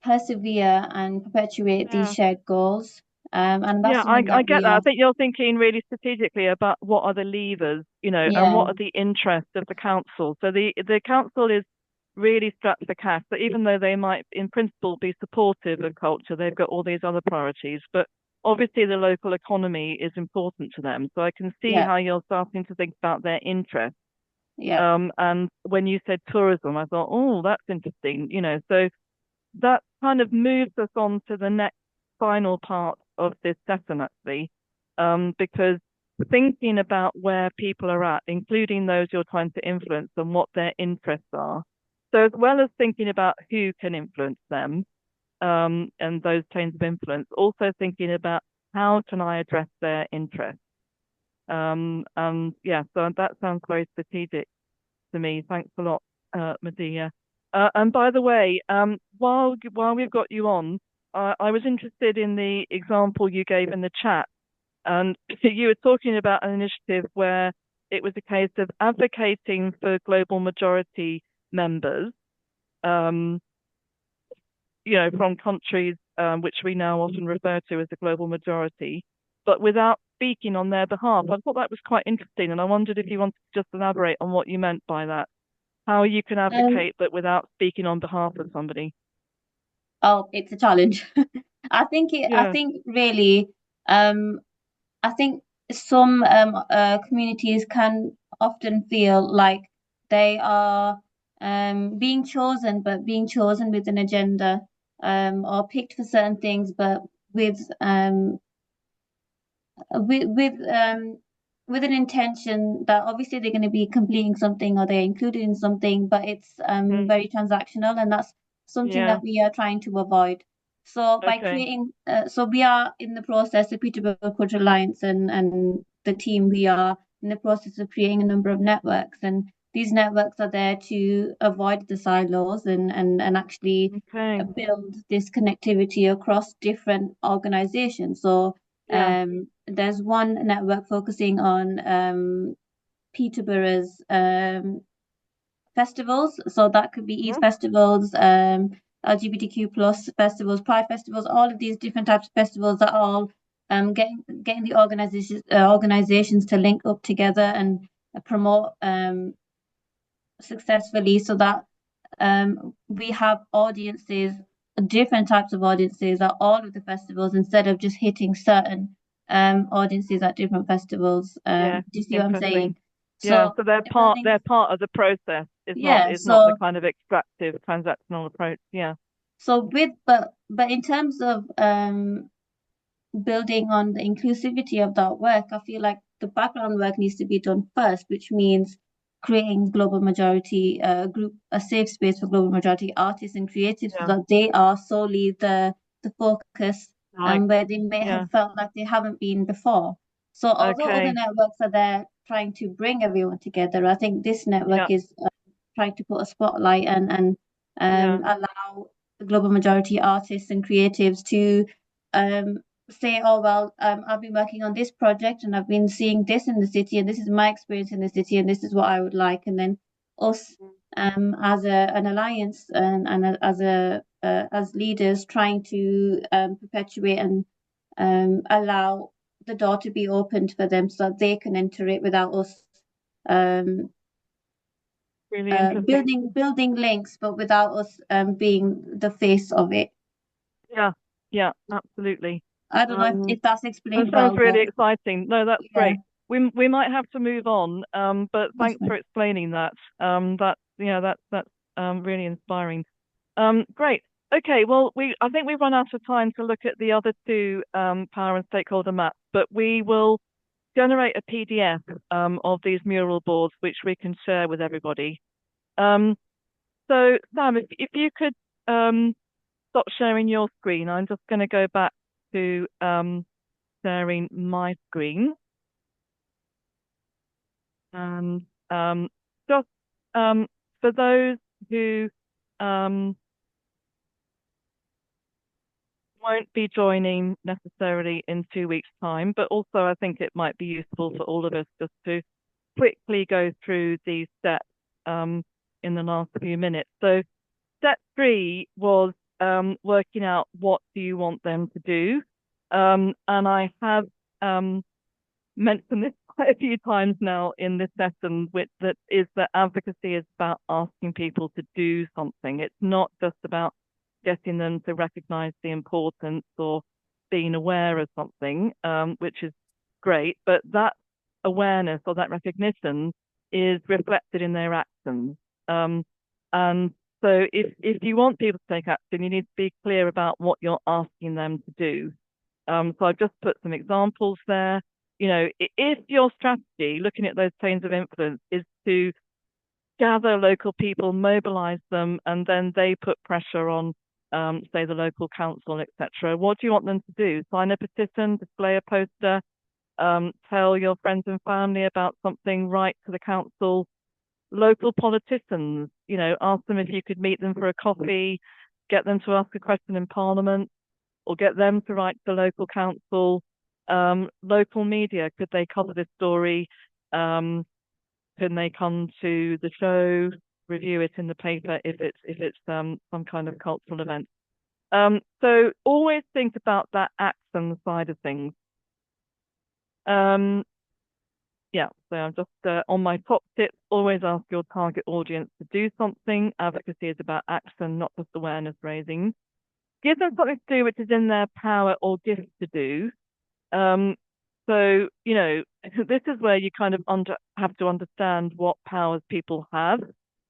persevere and perpetuate these shared goals. And that's I get that. I think you're thinking really strategically about what are the levers, and what are the interests of the council. So the council is really strapped for cash. So even though they might, in principle, be supportive of culture, they've got all these other priorities. But obviously, the local economy is important to them. So I can see how you're starting to think about their interests. And when you said tourism, I thought, oh, that's interesting. So that kind of moves us on to the next final part of this session, actually, because thinking about where people are at, including those you're trying to influence and what their interests are. So as well as thinking about who can influence them and those chains of influence, also thinking about how can I address their interests. So that sounds very strategic to me. Thanks a lot, Medea. And by the way, while we've got you on, I was interested in the example you gave in the chat, and you were talking about an initiative where it was a case of advocating for global majority members, from countries which we now often refer to as the global majority, but without speaking on their behalf. I thought that was quite interesting, and I wondered if you wanted to just elaborate on what you meant by that. How you can advocate but without speaking on behalf of somebody. Oh, it's a challenge. I think really, I think some communities can often feel like they are being chosen, but being chosen with an agenda, or picked for certain things, but with with with um with an intention that obviously they're going to be completing something or they're included in something, but it's very transactional, and that's something that we are trying to avoid. So by creating, so we are in the process, the Peterborough Cultural Alliance and the team, we are in the process of creating a number of networks, and these networks are there to avoid the silos and actually build this connectivity across different organizations. So there's one network focusing on Peterborough's festivals. So that could be East festivals, LGBTQ plus festivals, Pride festivals, all of these different types of festivals that are all getting the organizations to link up together and promote successfully, so that we have audiences, different types of audiences at all of the festivals, instead of just hitting certain audiences at different festivals. Do you see what I'm saying? So they're part of the process. It's not the kind of extractive transactional approach. So but in terms of building on the inclusivity of that work, I feel like the background work needs to be done first, which means creating global majority group, a safe space for global majority artists and creatives, so that they are solely the focus, where they may have felt like they haven't been before. So although other networks are there trying to bring everyone together, I think this network is trying to put a spotlight and allow the global majority artists and creatives to say, oh, well, I've been working on this project and I've been seeing this in the city, and this is my experience in the city, and this is what I would like. And then us as an alliance and as leaders trying to perpetuate and allow the door to be opened for them so that they can enter it without us building links, but without us being the face of it. Yeah, absolutely. I don't know if that's explained. That sounds really exciting. No, that's great. We might have to move on, but thanks for explaining that. That's really inspiring. Great. Okay, well, I think we've run out of time to look at the other two power and stakeholder maps, but we will generate a PDF of these mural boards, which we can share with everybody. So Sam, if you could stop sharing your screen, I'm just going to go back to sharing my screen. And just for those who won't be joining necessarily in 2 weeks' time, but also I think it might be useful for all of us just to quickly go through these steps in the last few minutes. So step 3 was working out what do you want them to do. And I have mentioned this quite a few times now in this session, that advocacy is about asking people to do something. It's not just about getting them to recognize the importance or being aware of something, which is great, but that awareness or that recognition is reflected in their actions. And so if you want people to take action, you need to be clear about what you're asking them to do. So I've just put some examples there. If your strategy, looking at those chains of influence, is to gather local people, mobilize them, and then they put pressure on, say, the local council, etc., what do you want them to do? Sign a petition, display a poster, tell your friends and family about something, write to the council, local politicians, ask them if you could meet them for a coffee, get them to ask a question in Parliament, or get them to write to the local council. Local media, could they cover this story? Can they come to the show, review it in the paper if it's some kind of cultural event? So always think about that action side of things. Yeah, so I'm just on my top tips, always ask your target audience to do something. Advocacy is about action, not just awareness raising. Give them something to do which is in their power or gift to do. So, this is where you kind of have to understand what powers people have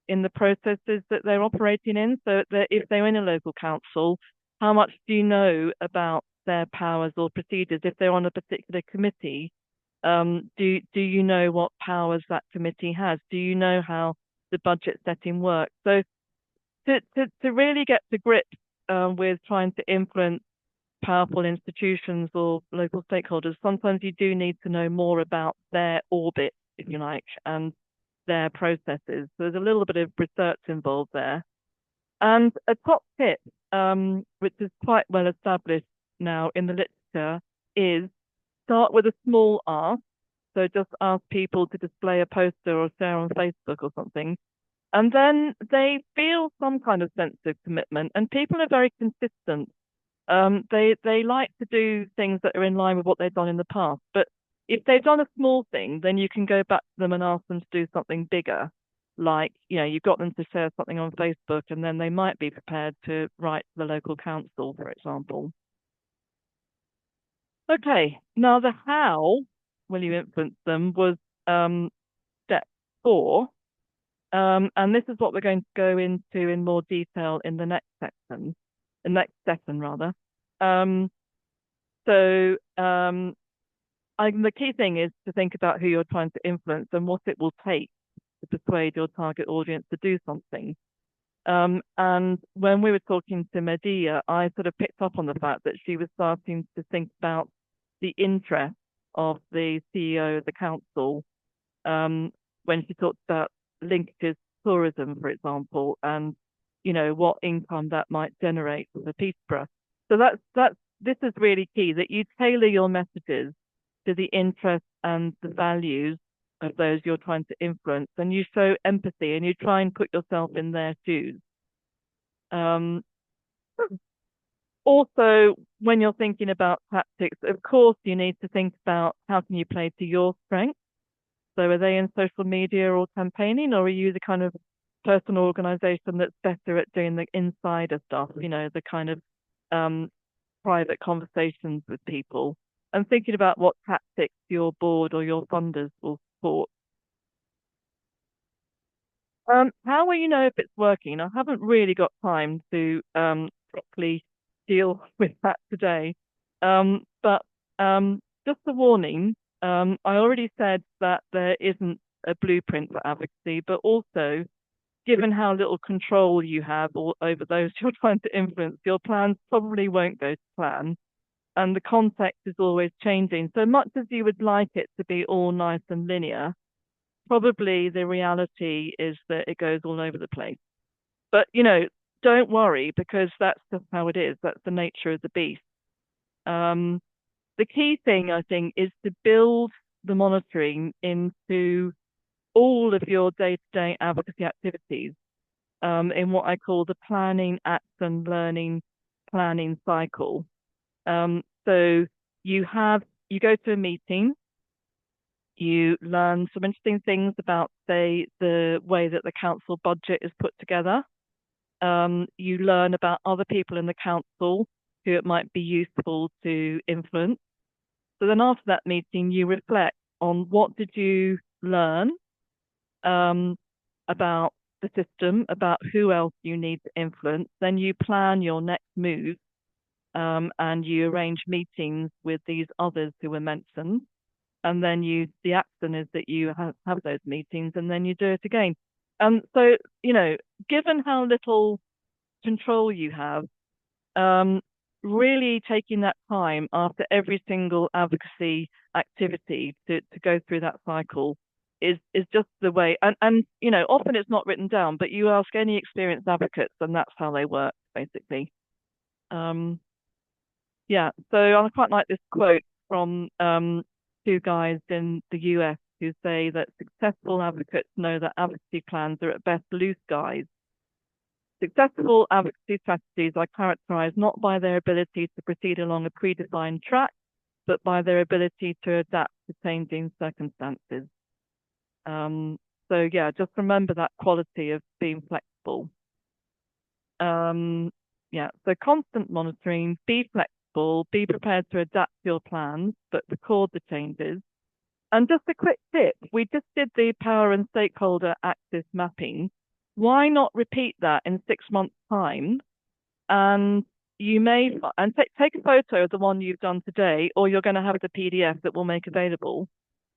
in the processes that they're operating in. So that if they're in a local council, how much do you know about their powers or procedures? If they're on a particular committee, do you know what powers that committee has? Do you know how the budget setting works? So to really get to grips with trying to influence powerful institutions or local stakeholders, sometimes you do need to know more about their orbit, if you like, and their processes. So there's a little bit of research involved there. And a top tip, which is quite well established now in the literature, is start with a small ask. So just ask people to display a poster or share on Facebook or something. And then they feel some kind of sense of commitment, and people are very consistent. They like to do things that are in line with what they've done in the past. But if they've done a small thing, then you can go back to them and ask them to do something bigger. Like, you've got them to share something on Facebook, and then they might be prepared to write to the local council, for example. Okay, now the how will you influence them was step 4. And this is what we're going to go into in more detail in the next section, rather. The key thing is to think about who you're trying to influence and what it will take to persuade your target audience to do something. And when we were talking to Medea, I sort of picked up on the fact that she was starting to think about the interest of the CEO of the council when she talked about linkages to tourism, for example, and what income that might generate for the Peterborough. So this is really key, that you tailor your messages to the interests and the values of those you're trying to influence, and you show empathy and you try and put yourself in their shoes. Also, when you're thinking about tactics, of course, you need to think about how can you play to your strengths. So are they in social media or campaigning, or are you the kind of person or organization that's better at doing the insider stuff, the kind of private conversations with people, and thinking about what tactics your board or your funders will support. How will you know if it's working? I haven't really got time to properly deal with that today. But just a warning, I already said that there isn't a blueprint for advocacy, but also, given how little control you have over those you're trying to influence, your plans probably won't go to plan. And the context is always changing. So much as you would like it to be all nice and linear, probably the reality is that it goes all over the place. But, don't worry, because that's just how it is. That's the nature of the beast. The key thing, I think, is to build the monitoring into all of your day-to-day advocacy activities in what I call the planning, action, learning, planning cycle. So you go to a meeting, you learn some interesting things about, say, the way that the council budget is put together. You learn about other people in the council who it might be useful to influence. So then after that meeting, you reflect on what did you learn about the system, about who else you need to influence. Then you plan your next move and you arrange meetings with these others who were mentioned. And then the action is that you have those meetings and then you do it again. So, given how little control you have, really taking that time after every single advocacy activity to go through that cycle is just the way. And often it's not written down, but you ask any experienced advocates, and that's how they work, basically. Yeah, so I quite like this quote from two guys in the US who say that successful advocates know that advocacy plans are at best loose guides. Successful advocacy strategies are characterized not by their ability to proceed along a predefined track, but by their ability to adapt to changing circumstances. So yeah, just remember that quality of being flexible. Yeah, so constant monitoring, be flexible, be prepared to adapt your plans, but record the changes. And just a quick tip, we just did the power and stakeholder axis mapping. Why not repeat that in 6 months' time? And you may, and take a photo of the one you've done today, or you're going to have the PDF that we'll make available.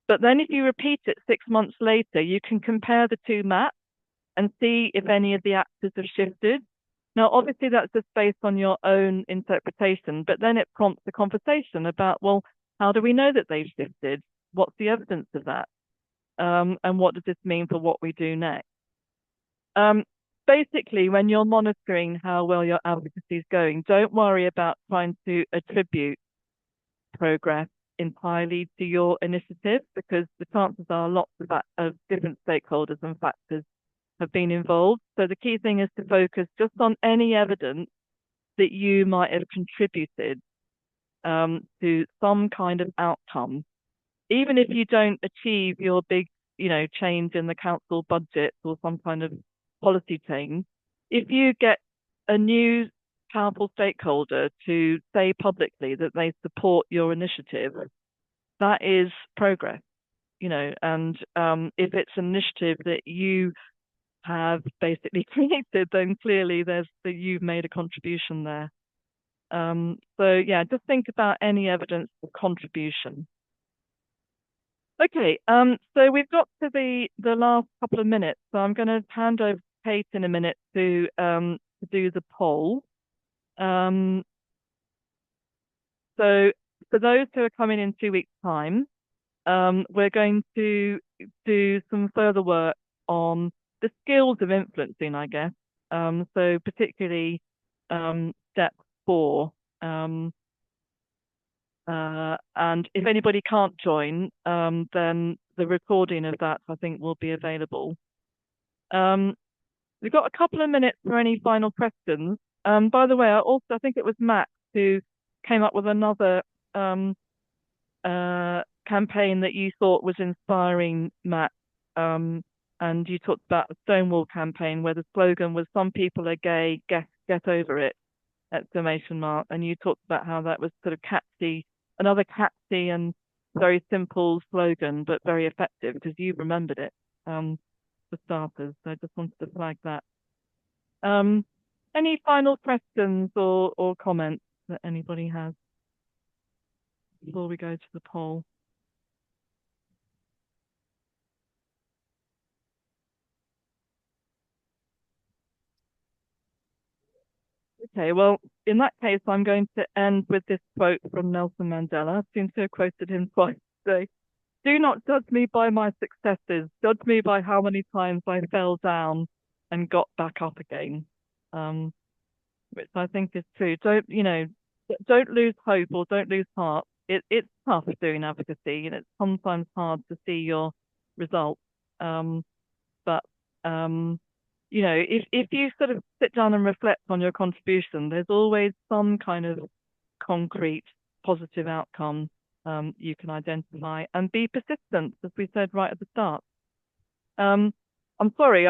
But then if you repeat it 6 months later, you can compare the two maps and see if any of the axes have shifted. Now, obviously, that's just based on your own interpretation, but then it prompts a conversation about, well, how do we know that they've shifted? What's the evidence of that? And what does this mean for what we do next? Basically, when you're monitoring how well your advocacy is going, don't worry about trying to attribute progress entirely to your initiative, because the chances are lots of different stakeholders and factors have been involved. So the key thing is to focus just on any evidence that you might have contributed to some kind of outcome. Even if you don't achieve your big, change in the council budget or some kind of policy change, if you get a new powerful stakeholder to say publicly that they support your initiative, that is progress, and if it's an initiative that you have basically created, then clearly that you've made a contribution there. So yeah, just think about any evidence of contribution. Okay, so we've got to the last couple of minutes, so I'm going to hand over to Kate in a minute to do the poll. So for those who are coming in 2 weeks' time, we're going to do some further work on the skills of influencing, I guess. So particularly step 4. And if anybody can't join, then the recording of that, I think, will be available. We've got a couple of minutes for any final questions. By the way, I think it was Max who came up with another campaign that you thought was inspiring, Max. And you talked about the Stonewall campaign where the slogan was "Some people are gay, get over it!" ! And you talked about how that was sort of catchy, another catchy and very simple slogan, but very effective because you remembered it, for starters. So I just wanted to flag that. Any final questions or comments that anybody has before we go to the poll? Okay, well, in that case, I'm going to end with this quote from Nelson Mandela. I seem to have quoted him twice today. "Do not judge me by my successes. Judge me by how many times I fell down and got back up again." Which I think is true. Don't lose hope or don't lose heart. It's tough doing advocacy, and it's sometimes hard to see your results. But if you sort of sit down and reflect on your contribution, there's always some kind of concrete positive outcome you can identify, and be persistent, as we said right at the start. I'm sorry,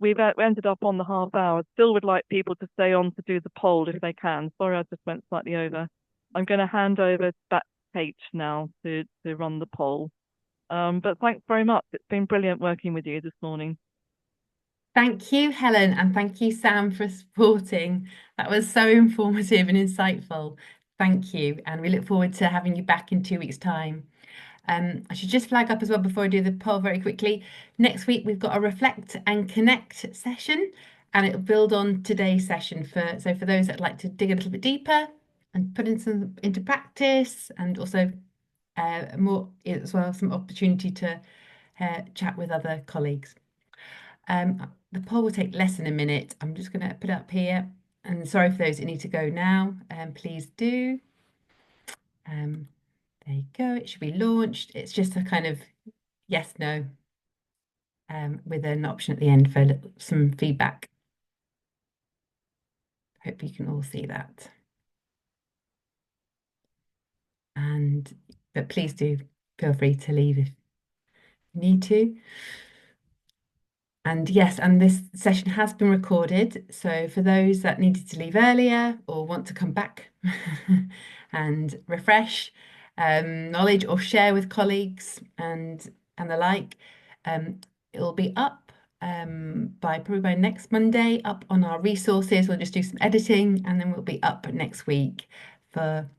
we've ended up on the half hour. Still would like people to stay on to do the poll if they can. Sorry, I just went slightly over. I'm going to hand over back to Kate now to run the poll. But thanks very much. It's been brilliant working with you this morning. Thank you, Helen, and thank you, Sam, for supporting. That was so informative and insightful. Thank you, and we look forward to having you back in 2 weeks' time. I should just flag up as well before I do the poll very quickly. Next week, we've got a Reflect and Connect session, and it'll build on today's session for those that like to dig a little bit deeper and put into practice, and also more as well, some opportunity to chat with other colleagues. The poll will take less than a minute. I'm just going to put it up here. And sorry for those that need to go now. Please do. There you go. It should be launched. It's just a kind of yes, no, with an option at the end for some feedback. Hope you can all see that. But please do feel free to leave if you need to. And yes, and this session has been recorded. So for those that needed to leave earlier or want to come back and refresh knowledge or share with colleagues and the like, it will be up probably by next Monday, up on our resources. We'll just do some editing and then we'll be up next week for